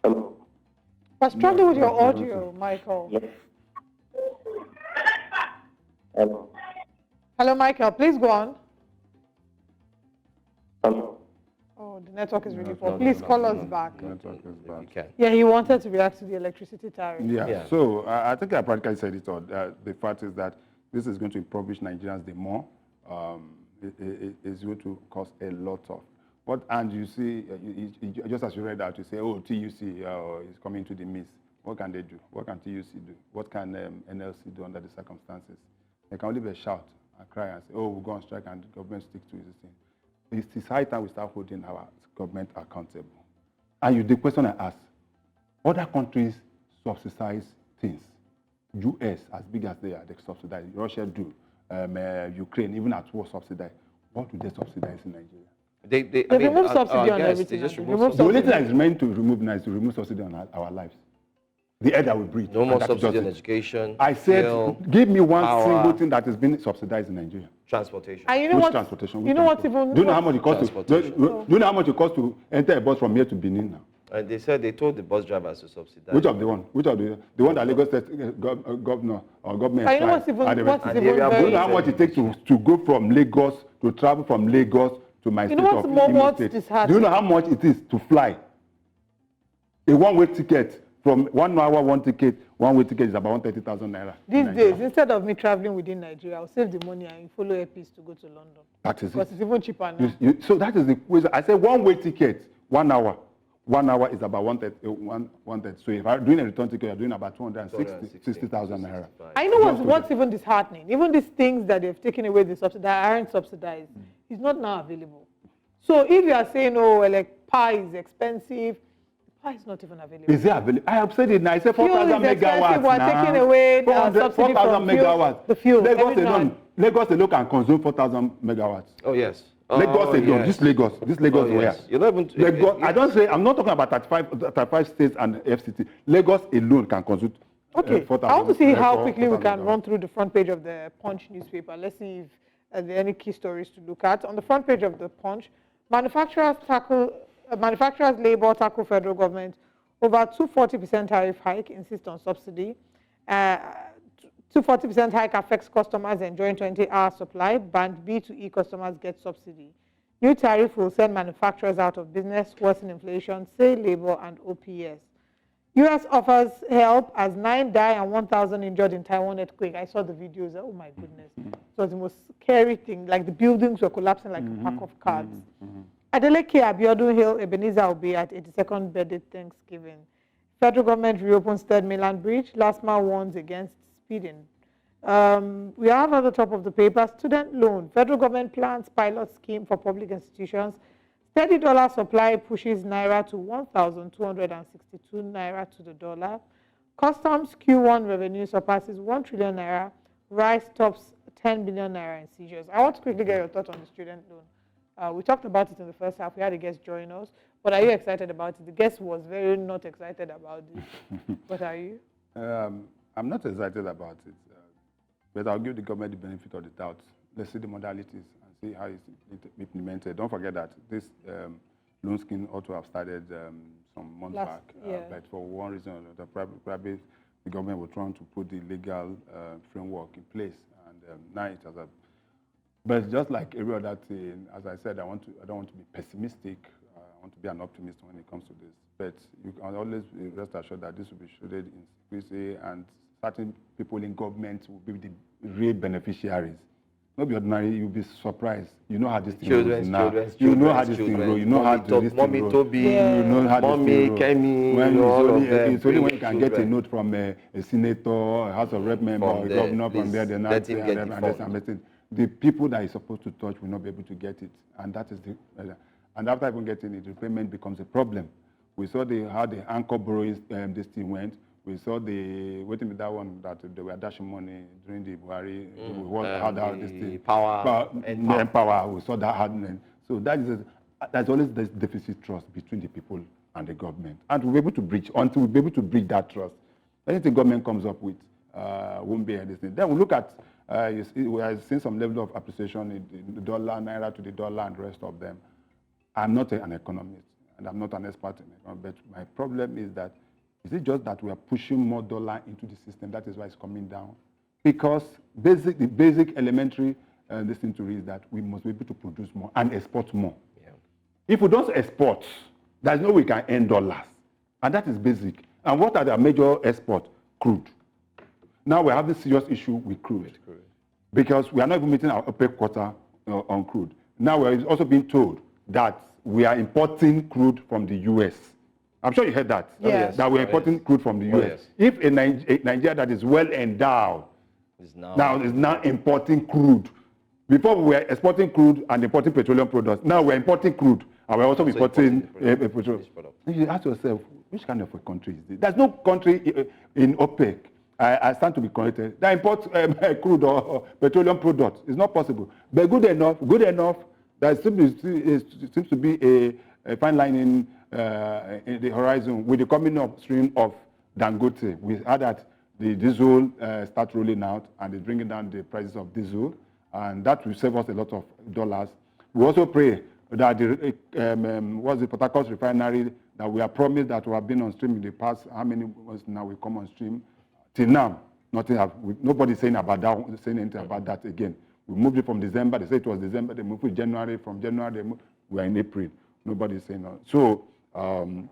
Hello. I struggle with your audio, Michael. Yeah. Hello. Hello, Michael. Please go on. Hello. Oh, the network is really No, poor. no, Please no, call no, us no. back. Network is bad. You can. Yeah, he wanted to react to the electricity tariff. Yeah. So I think I practically said it all. The fact is that this is going to impoverish Nigerians the more. It's going to cause a lot of. And you see, just as you read out, you say, oh, TUC is coming to the midst. What can they do? What can TUC do? What can NLC do under the circumstances? They can only be shout and cry and say, oh, we'll go on strike and the government stick to this thing. It's high time we start holding our government accountable. And the question I ask, other countries subsidize things. US, as big as they are, they subsidize. Russia do. Ukraine, even at war, subsidize. What do they subsidize in Nigeria? They remove subsidy on everything. The only thing that is meant to remove now is to remove subsidy on our lives. The air that we breathe. No more subsidy on education. I said, give me one single thing that has been subsidized in Nigeria. Transportation. And you know what? Transportation? You know what? Even do you know how much it costs? Do you know how much it costs to enter a bus from here to Benin now? And they said they told the bus drivers to subsidize. Which of the one? Which of the one that Lagos State governor or government? You know what's even do you know how much it takes to go from Lagos, to travel from Lagos to my state of Imo State? Do you know how much it is to fly? A one-way ticket from 1 hour, one-way ticket is about 130,000 naira. These days, instead of me traveling within Nigeria, I'll save the money and follow Airpeace to go to London. That is because it's even cheaper now. So that is the reason. I said one-way ticket, 1 hour. 1 hour is about 130. So if I'm doing a return ticket, you're doing about 260,000 naira. I know what's even disheartening. Even these things that they've taken away the subsidy that aren't subsidized, is not now available. So if you are saying, oh, like pie is expensive, pie is not even available. Is it available? I have said it now. I said 4,000 megawatts. We're taking away 4,000 megawatts. The fuel. Lagos alone can consume 4,000 megawatts. Oh yes. Lagos alone. Yes. This Lagos yes. You're not even Lagos. I'm not talking about 35 states and FCT. Lagos alone can consume. Okay. 4,000. I want to see how quickly we can run through the front page of the Punch newspaper. Let's see if there are any key stories to look at. On the front page of the Punch, manufacturers labour tackle federal government over 240% tariff hike, insist on subsidy. 240% hike affects customers enjoying 20-hour supply. Band B to E customers get subsidy. New tariff will send manufacturers out of business, worsen inflation, say Labour and OPS. U.S. offers help as 9 die and 1,000 injured in Taiwan earthquake. I saw the videos. Oh my goodness. It was the most scary thing. Like the buildings were collapsing like a pack of cards. Adeleke Abiodun Hill Ebenezer will be at 82nd birthday Thanksgiving. Federal government reopens Third Mainland Bridge. Lastma warns against speeding. We have at the top of the paper, student loan. Federal government plans pilot scheme for public institutions. Steady dollar supply pushes Naira to 1,262 Naira to the dollar. Customs Q1 revenue surpasses 1 trillion Naira. Rice tops 10 billion Naira in seizures. I want to quickly get your thoughts on the student loan. We talked about it in the first half. We had a guest join us. But are you excited about it? The guest was very not excited about this. What are you? I'm not excited about it. But I'll give the government the benefit of the doubt. Let's see the modalities and see how it's implemented. Don't forget that this loan scheme ought to have started some months back. But for one reason or another, probably the government was trying to put the legal framework in place. And now it has a... But just like every other thing, as I said, I don't want to be pessimistic. I want to be an optimist when it comes to this. But you can always rest assured that this will be shielded in secrecy, and certain people in government will be the real beneficiaries. Not be ordinary, you'll be surprised. You know how this thing goes now. You know how this thing goes. You know how this thing goes. You know how this thing goes. It's only when you can get a note from a senator, a House of Rep member, or a governor from there, they're not the people that is supposed to touch will not be able to get it. And that is and after even getting it, repayment becomes a problem. We saw how the anchor borrowing this thing went. We saw waiting with that one that they were dashing money during the Buhari. This thing. Power. We saw that happening. So there's always this deficit trust between the people and the government. And we'll be able to breach, until we'll be able to breach that trust. Anything government comes up with won't be anything. Then we look at, we have seen some level of appreciation in the dollar, Naira to the dollar, and the rest of them. I'm not an economist, and I'm not an expert in economics, but my problem is that, is it just that we are pushing more dollar into the system? That is why it's coming down. Because the basic elementary this thing to read is that we must be able to produce more and export more. Yeah. If we don't export, there's no way we can earn dollars. And that is basic. And what are the major exports? Crude. Now we're having serious issue with crude. Because we are not even meeting our OPEC quota on crude. Now we're also being told that we are importing crude from the US. I'm sure you heard that. Yes. That we're importing crude from the US. If a Nigeria that is well endowed is now importing crude. Before we were exporting crude and importing petroleum products. Now we're importing crude and we're also importing petroleum products. You ask yourself, which kind of a country is this? There's no country in OPEC, I stand to be corrected, that imports crude or petroleum products. It's not possible. But good enough, there seems to be a fine line in the horizon with the coming up stream of Dangote. We heard that the diesel start rolling out and it's bringing down the prices of diesel, and that will save us a lot of dollars. We also pray that the Port Harcourt refinery that we are promised that we have been on stream in the past, how many months now we come on stream? Till now, nobody's saying anything about that again. We moved it from December. They said it was December. They moved it January. From January, we are in April. Nobody's saying that. So I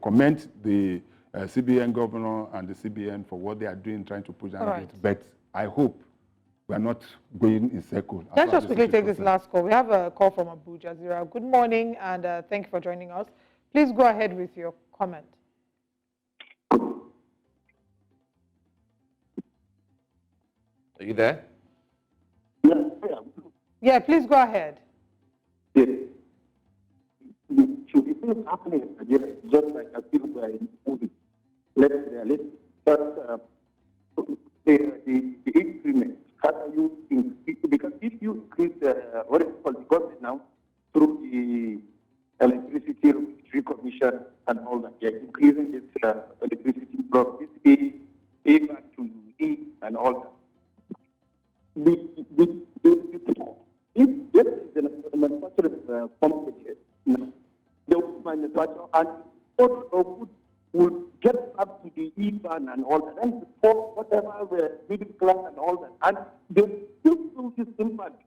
commend the CBN governor and the CBN for what they are doing, trying to push down it. But I hope we are not going in circles. Let's just quickly take this last call. We have a call from Abuja. Zira, good morning, and thank you for joining us. Please go ahead with your comment. Are you there? Yeah, please go ahead. Yes. Should be things happening in Nigeria, just like I feel we are in the movie. Let's realistic. But the increment, how are you increase? Because if you increase what is called the government now through the electricity commission and all that, you're increasing this electricity from this A back to E and all that. If there is a manufacturing company, they will manufacture and all of food will get up to the E-ban and all that, and for whatever the middle class and all that, and they still feel this impact.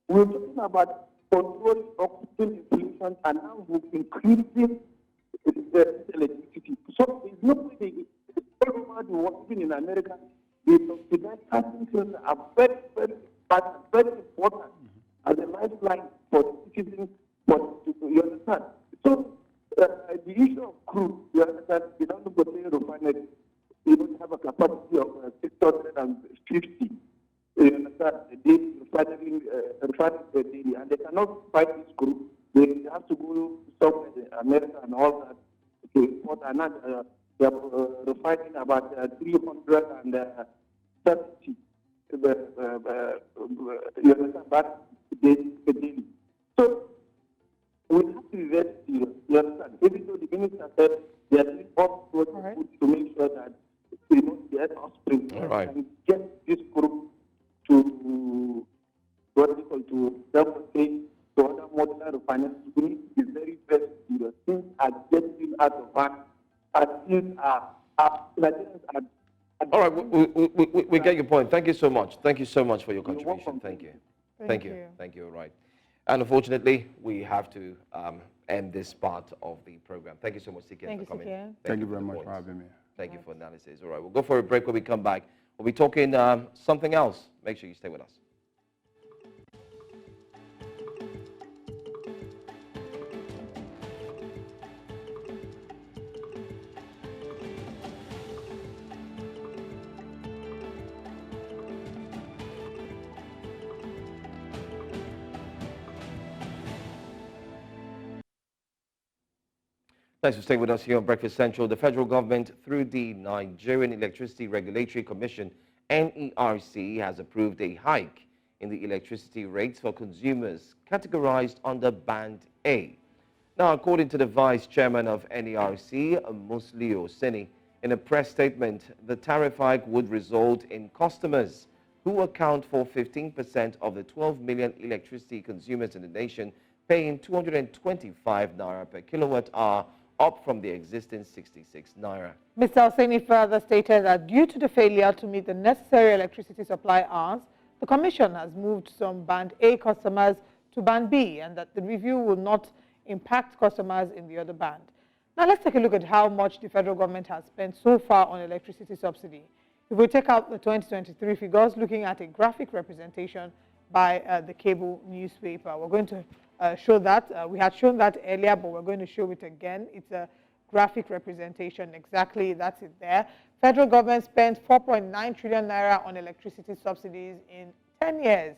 We're talking about controlling oxygen inflation, and now we're increasing the electricity. So there's no way everybody working in America, they subsidize certain things are very, very important as a lifeline for the citizens. You understand? So the issue of crude, you understand, you don't go to the refinery, you don't have a capacity of 650. You understand? They refining daily, and they cannot fight this crude. They have to go somewhere in America and all that to import, and they are refining about 370. You understand? But daily. So we have to be very serious. You understand? Even though the minister said they are doing all sorts of food to make sure that the offspring can get this group to what we call to demonstrate to other modular refineries. We need to be very, very serious. Things are getting out of hand, and things are all right, we get your point. Thank you so much. Thank you so much for your contribution. Thank you. Thank you. All right. And unfortunately, we have to end this part of the program. Thank you so much, Sikian, for coming. Thank you very much for having me. Thank you for analysis. All right, we'll go for a break. When we come back, we'll be talking something else. Make sure you stay with us. Thanks for staying with us here on Breakfast Central. The federal government, through the Nigerian Electricity Regulatory Commission, NERC, has approved a hike in the electricity rates for consumers categorized under Band A. Now, according to the Vice Chairman of NERC, Musli Oseni, in a press statement, the tariff hike would result in customers who account for 15% of the 12 million electricity consumers in the nation paying 225 naira per kilowatt hour, up from the existing 66 naira. Mr. Oseni further stated that due to the failure to meet the necessary electricity supply hours, the Commission has moved some Band A customers to Band B, and that the review will not impact customers in the other band. Now let's take a look at how much the federal government has spent so far on electricity subsidy. If we take out the 2023 figures, looking at a graphic representation by the cable newspaper, we're going to show that. We had shown that earlier, but we're going to show it again. It's a graphic representation. Exactly, that's it there. Federal government spent 4.9 trillion naira on electricity subsidies in 10 years.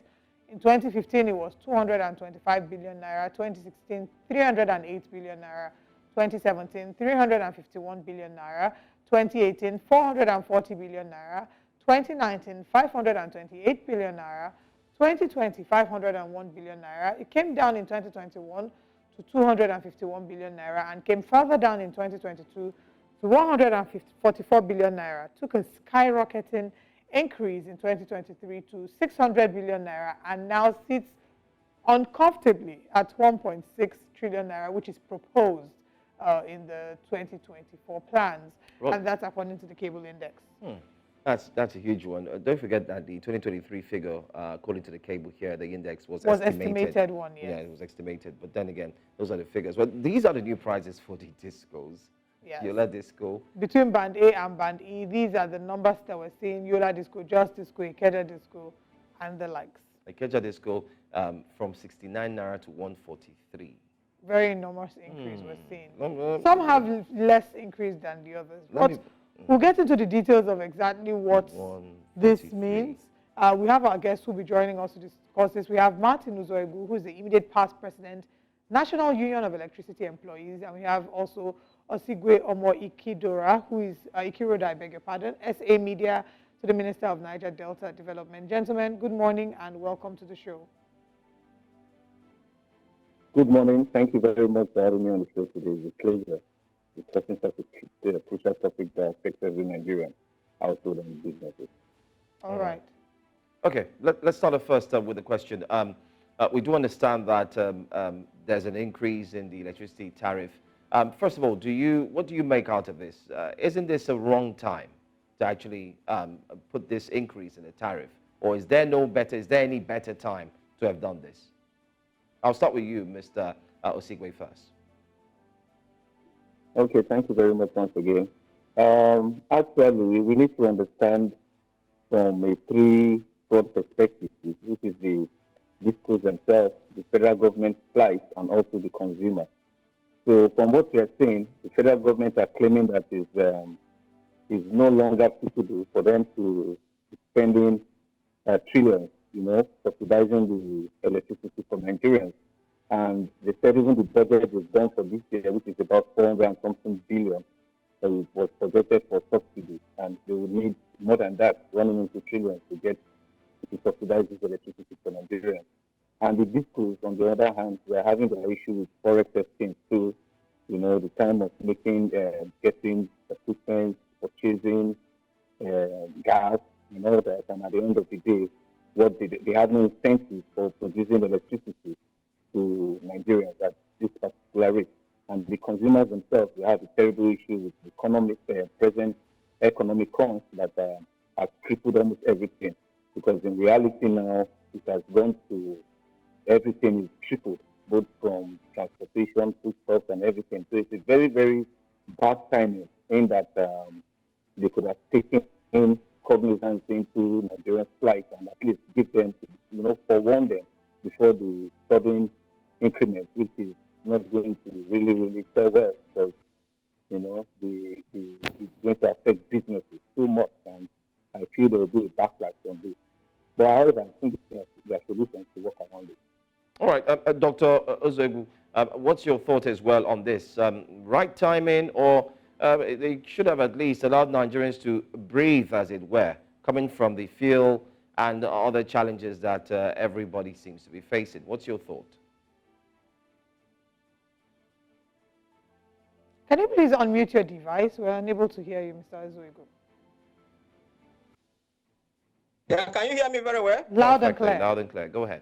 In 2015, it was 225 billion naira. 2016, 308 billion naira. 2017, 351 billion naira. 2018, 440 billion naira. 2019, 528 billion naira. 2020, 501 billion naira. It came down in 2021 to 251 billion naira and came further down in 2022 to 144 billion naira. Took a skyrocketing increase in 2023 to 600 billion naira and now sits uncomfortably at 1.6 trillion naira, which is proposed in the 2024 plans. Well, and that's according to the cable index. That's a huge one. Don't forget that the 2023 figure, according to the cable here, the index was estimated one, yes. Yeah, it was estimated. But then again, those are the figures. Well, these are the new prices for the discos. Yes. Yola Disco. Between Band A and Band E, these are the numbers that we're seeing. Yola Disco, Just Disco, Ikeja Disco, and the likes. Ikeja Disco from 69 naira to 143. Very enormous increase we're seeing. Some have less increase than the others. But we'll get into the details of exactly what this means. We have our guests who will be joining us to discuss this. We have Martin Uzoegu, who is the immediate past president, National Union of Electricity Employees, and we have also Osigwe Omo Ikidora, who is Ikiroda, I beg your pardon, SA Media to the Minister of Niger Delta Development. Gentlemen, good morning and welcome to the show. Good morning. Thank you very much for having me on the show today. It's a pleasure discussing such a crucial topic that affects every Nigerian household and businesses. All right. Okay, let's start off first with the question. We do understand that there's an increase in the electricity tariff. First of all, what do you make out of this? Isn't this a wrong time to actually put this increase in the tariff? Or is there any better time to have done this? I'll start with you, Mr. Osigwe, first. Okay, thank you very much once again. Actually, we need to understand from a three-broad perspective, which is the discos themselves, the federal government plight, and also the consumer. So from what we are seeing, the federal government are claiming that is no longer feasible for them to be spending trillions, subsidizing the electricity for Nigerians. And they said even the budget was done for this year, which is about 400 and something billion, that was projected for subsidies. And they would need more than that, running into trillions to subsidize this electricity for Nigerians. And the discos, on the other hand, we're having the issue with forex exchange too. The time of making, getting equipment, purchasing gas, and all that. And at the end of the day, they have no incentive for producing electricity to Nigerians at this particular rate. And the consumers themselves, we have a terrible issue with present economic crunch that has crippled almost everything. Because in reality now, it has gone to everything is tripled, both from transportation, foodstuffs, and everything. So it's a very, very bad timing in that they could have taken in cognizance into Nigeria's plight and at least give them, forewarn them before the sudden increment, which is not going to really, really sell well because, it's going to affect businesses too much. And I feel there will be a backlash on this. But however, I think there are solutions to work around it. All right, Dr. Ozogu, what's your thought as well on this? Right timing, or they should have at least allowed Nigerians to breathe, as it were, coming from the fuel and other challenges that everybody seems to be facing. What's your thought? Can you please unmute your device? We're unable to hear you, Mr. Ozogu. Yeah, can you hear me very well? Loud and clear. Loud and clear. Go ahead.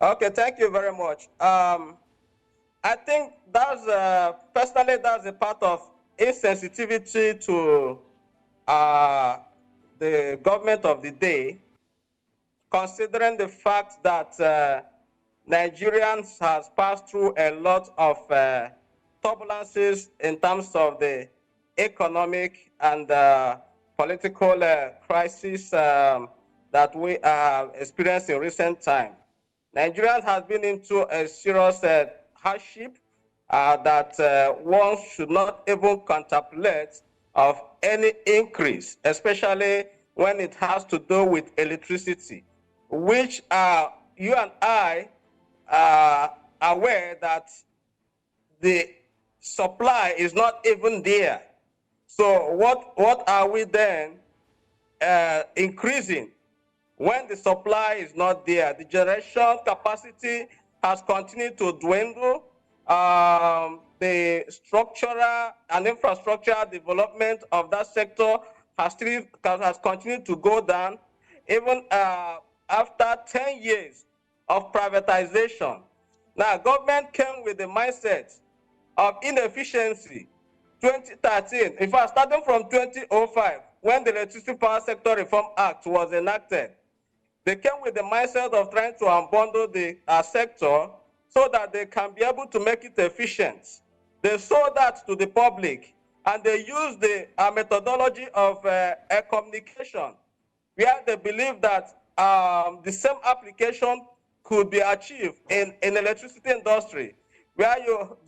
Okay, thank you very much. I think personally, that's a part of insensitivity to the government of the day considering the fact that Nigerians has passed through a lot of turbulences in terms of the economic and political crisis that we are experiencing in recent time. Nigerians has been into a serious hardship that one should not even contemplate of any increase, especially when it has to do with electricity, which you and I are aware that the supply is not even there. So what are we then increasing when the supply is not there? The generation capacity has continued to dwindle. The structural and infrastructure development of that sector has continued to go down, even after 10 years of privatization. Now, government came with the mindset of inefficiency. 2013, in fact, starting from 2005, when the Electricity Power Sector Reform Act was enacted, they came with the mindset of trying to unbundle the sector so that they can be able to make it efficient. They sold that to the public, and they used the methodology of communication, where they believe that the same application could be achieved in electricity industry, where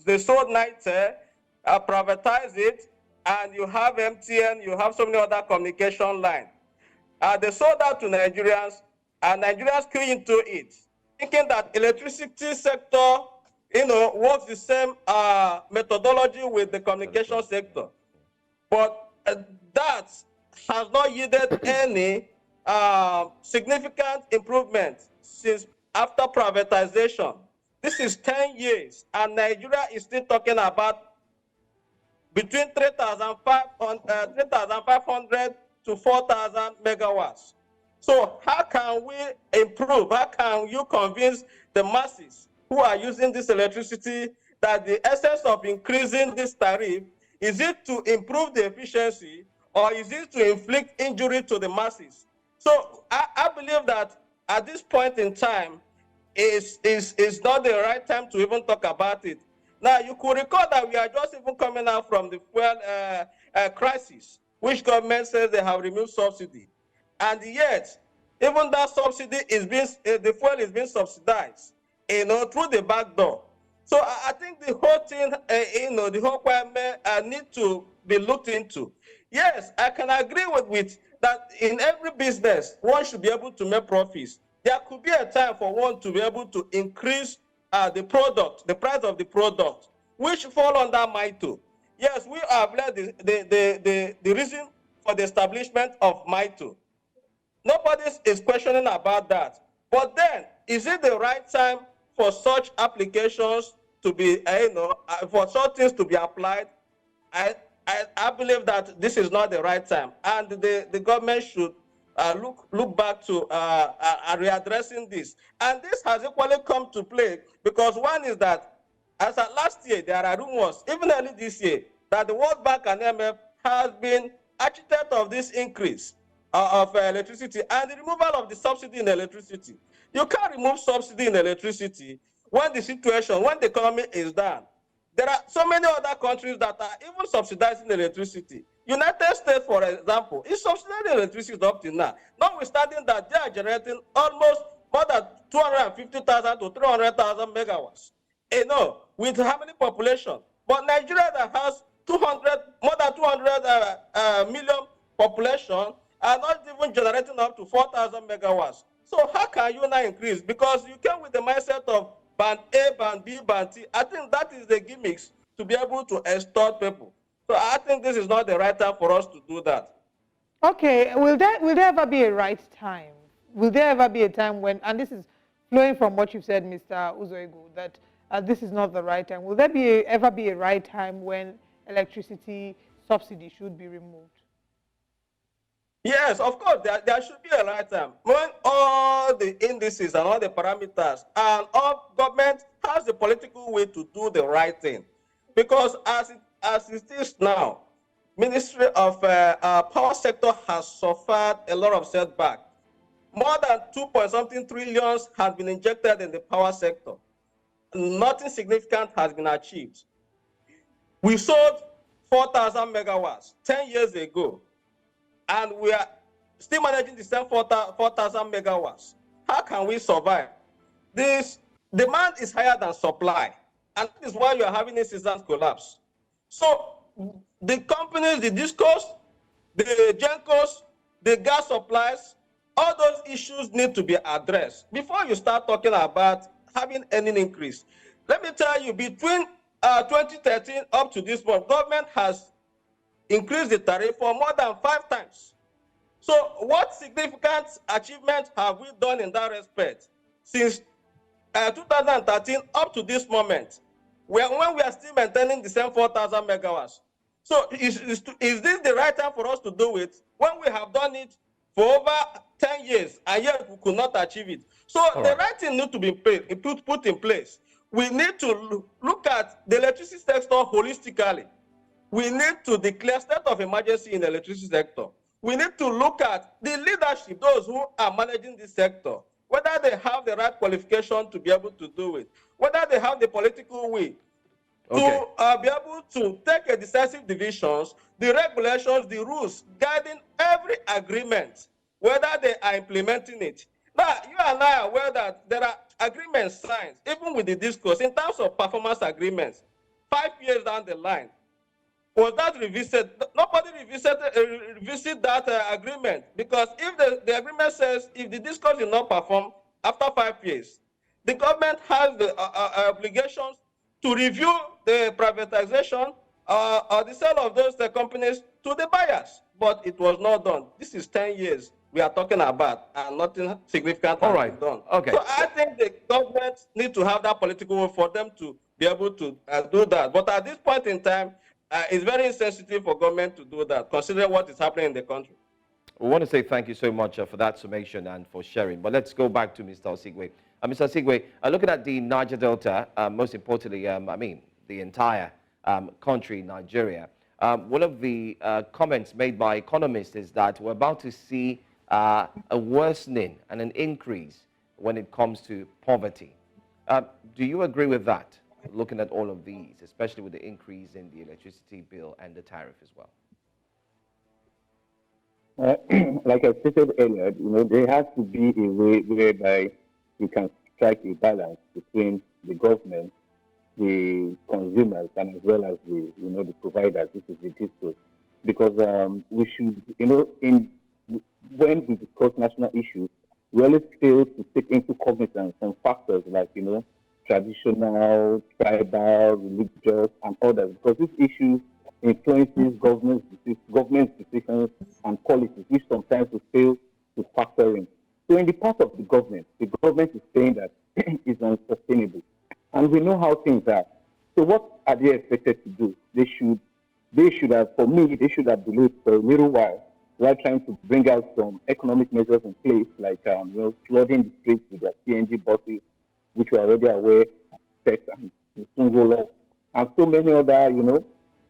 they sold NITE, privatize it, and you have MTN, you have so many other communication lines. They sold out to Nigerians, and Nigerians queue into it, thinking that electricity sector, works the same methodology with the communication sector. But that has not yielded any significant improvement since after privatization. This is 10 years, and Nigeria is still talking about between 3,500 to 4,000 megawatts. So how can we improve? How can you convince the masses who are using this electricity that the essence of increasing this tariff, is it to improve the efficiency, or is it to inflict injury to the masses? So I believe that at this point in time, is not the right time to even talk about it. Now, you could recall that we are just even coming out from the fuel crisis, which government says they have removed subsidy. And yet, even that subsidy is being, the fuel is being subsidized, through the back door. So I think the whole thing, the whole requirement need to be looked into. Yes, I can agree with that in every business, one should be able to make profits. There could be a time for one to be able to increase the product, the price of the product, which fall under MITO. Yes, we have learned the reason for the establishment of MITO. Nobody is questioning about that. But then, is it the right time for such applications to be, for such things to be applied? I believe that this is not the right time, and the government should look back to readdressing this. And this has equally come to play because one is that, as of last year, there are rumors, even early this year, that the World Bank and IMF has been architect of this increase of electricity and the removal of the subsidy in electricity. You can't remove subsidy in electricity when the situation, when the economy is down. There are so many other countries that are even subsidizing electricity. United States, for example, is subsidizing electricity up to now, notwithstanding that they are generating almost more than 250,000 to 300,000 megawatts. With how many population? But Nigeria that has more than 200 million population are not even generating up to 4,000 megawatts. So how can you now increase? Because you came with the mindset of band A, band B, band C. I think that is the gimmicks to be able to extort people. So I think this is not the right time for us to do that. Okay, will there ever be a right time? Will there ever be a time when, and this is flowing from what you've said, Mr. Uzoego, that this is not the right time. Will there ever be a right time when electricity subsidy should be removed? Yes, of course, there should be a right time. When all the indices and all the parameters and all government has the political way to do the right thing. Because as it is now, Ministry of Power Sector has suffered a lot of setback. more than 2-point-something trillions has been injected in the power sector. Nothing significant has been achieved. We sold 4,000 megawatts 10 years ago, and we are still managing the same 4,000 megawatts. How can we survive? This demand is higher than supply, and that is why you are having a seasonal collapse. So the companies, the discos, the gencos, the gas supplies, all those issues need to be addressed before you start talking about having any increase. Let me tell you, between 2013 up to this month, government has increased the tariff for more than 5 times. So what significant achievements have we done in that respect since 2013 up to this moment, when we are still maintaining the same 4,000 megawatts? So is this the right time for us to do it when we have done it for over 10 years and yet we could not achieve it? So the right thing needs to be put in place. We need to look at the electricity sector holistically. We need to declare state of emergency in the electricity sector. We need to look at the leadership, those who are managing this sector, whether they have the right qualification to be able to do it, whether they have the political will to be able to take a decisive decisions, the regulations, the rules guiding every agreement, whether they are implementing it. Now, you and I are aware that there are agreements signed, even with the discourse, in terms of performance agreements, 5 years down the line. Was that revisited? Nobody revisited that agreement, because if the agreement says if the discourse is not performed after 5 years, the government has the obligations to review the privatization or the sale of those companies to the buyers. But it was not done. This is 10 years we are talking about, and nothing significant has been done. So I think the government need to have that political will for them to be able to do that. But at this point in time, it's very insensitive for government to do that, considering what is happening in the country. We want to say thank you so much for that summation and for sharing. But let's go back to Mr. Osigwe. Mr. Osigwe, looking at the Niger Delta, most importantly, I mean, the entire country, Nigeria, one of the comments made by economists is that we're about to see a worsening and an increase when it comes to poverty. Do you agree with that, looking at all of these, especially with the increase in the electricity bill and the tariff as well? Like I stated earlier, there has to be a way whereby you can strike a balance between the government, the consumers, and as well as the the providers. This is the discourse, because we should when we discuss national issues, we always fail to take into cognizance some factors like traditional, tribal, religious, and others, because these issues influences government decisions and policies, which sometimes we fail to factor in. So in the part of the government is saying that it's unsustainable. And we know how things are. So what are they expected to do? They should have, for me, they should have delayed for a little while trying to bring out some economic measures in place, like flooding the streets with their CNG buses, which we are already aware affect and will soon roll off, and so many other,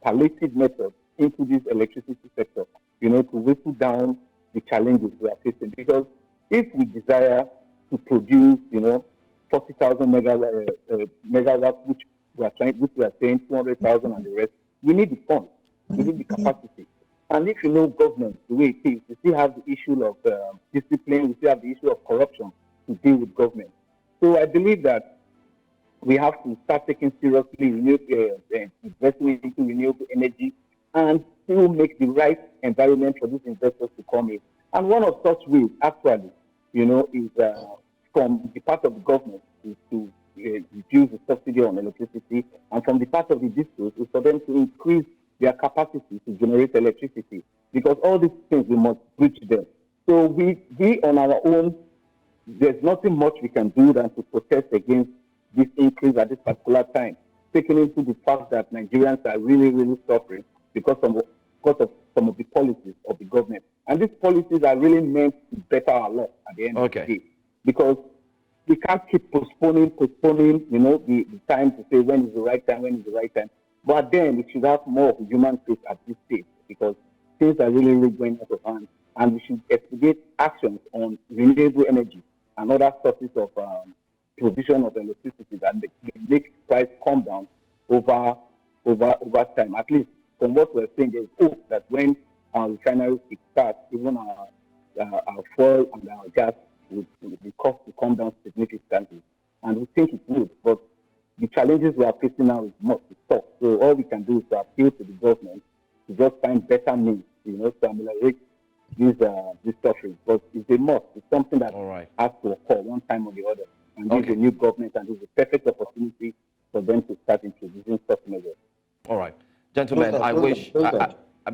palliative methods into this electricity sector, to whittle down the challenges we are facing. Because if we desire to produce, 40,000 megawatts, which we are saying 200,000 and the rest, we need the funds, we need the capacity. And if government, the way it is, we still have the issue of discipline, we still have the issue of corruption to deal with government. So I believe that we have to start taking seriously investing into renewable energy and still make the right environment for these investors to come in. And one of such ways, actually, is from the part of the government is to reduce the subsidy on electricity, and from the part of the districts is for them to increase their capacity to generate electricity, because all these things we must reach them. So we on our own, there's nothing much we can do than to protest against this increase at this particular time, taking into the fact that Nigerians are really, really suffering because of some of the policies of the government. And these policies are really meant to better our lives at the end of the day. Because we can't keep postponing, the time to say when is the right time, when is the right time. But then we should have more of a human face at this stage, because things are really, really going out of hand, and we should expedite actions on renewable energy and other sources of provision of electricity that make price come down over time. At least from what we're seeing, there's hope that when our refineries start, even our fuel and our gas the cost will come down significantly. And we think it would, but the challenges we are facing now is not to stop. So all we can do is to appeal to the government to just find better means, to ameliorate these sufferings. But it's a must. It's something that has to occur one time or the other. And this is a new government, and it's a perfect opportunity for them to start introducing such measures. All right, gentlemen. I wish we had. I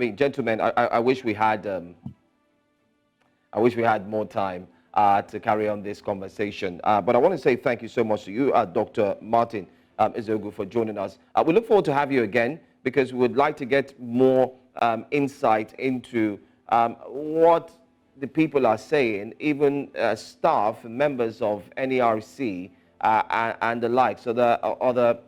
wish we had more time to carry on this conversation. But I want to say thank you so much to you, Dr. Martin Ezeogu, for joining us. We look forward to have you again because we would like to get more insight into what the people are saying, even staff, members of NERC and the like. So there are other,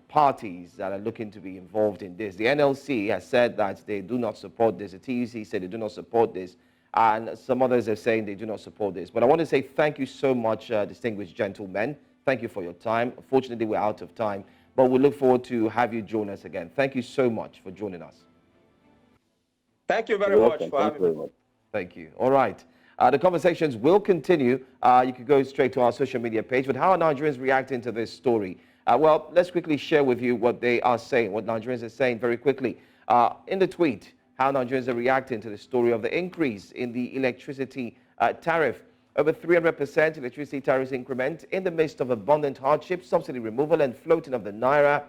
parties that are looking to be involved in this. The NLC has said that they do not support this. The TUC said they do not support this. And some others are saying they do not support this. But I want to say thank you so much, distinguished gentlemen. Thank you for your time. Unfortunately, we're out of time. But we look forward to have you join us again. Thank you so much for joining us. Thank you very much for having me. Thank you. All right. The conversations will continue. You can go straight to our social media page. But how are Nigerians reacting to this story? Well, let's quickly share with you what they are saying, what Nigerians are saying very quickly. In the tweet, how Nigerians are reacting to the story of the increase in the electricity tariff. Over 300% electricity tariff increment in the midst of abundant hardship, subsidy removal, and floating of the naira.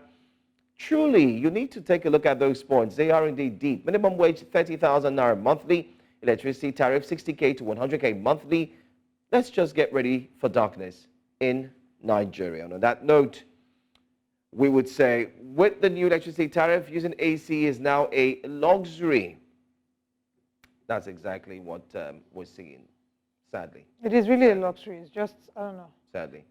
Truly, you need to take a look at those points. They are indeed deep. Minimum wage, 30,000 naira monthly. Electricity tariff, 60K to 100K monthly. Let's just get ready for darkness in Nigeria. And on that note, we would say with the new electricity tariff, using AC is now a luxury. That's exactly what we're seeing, sadly. It is really a luxury. It's just, I don't know. Sadly.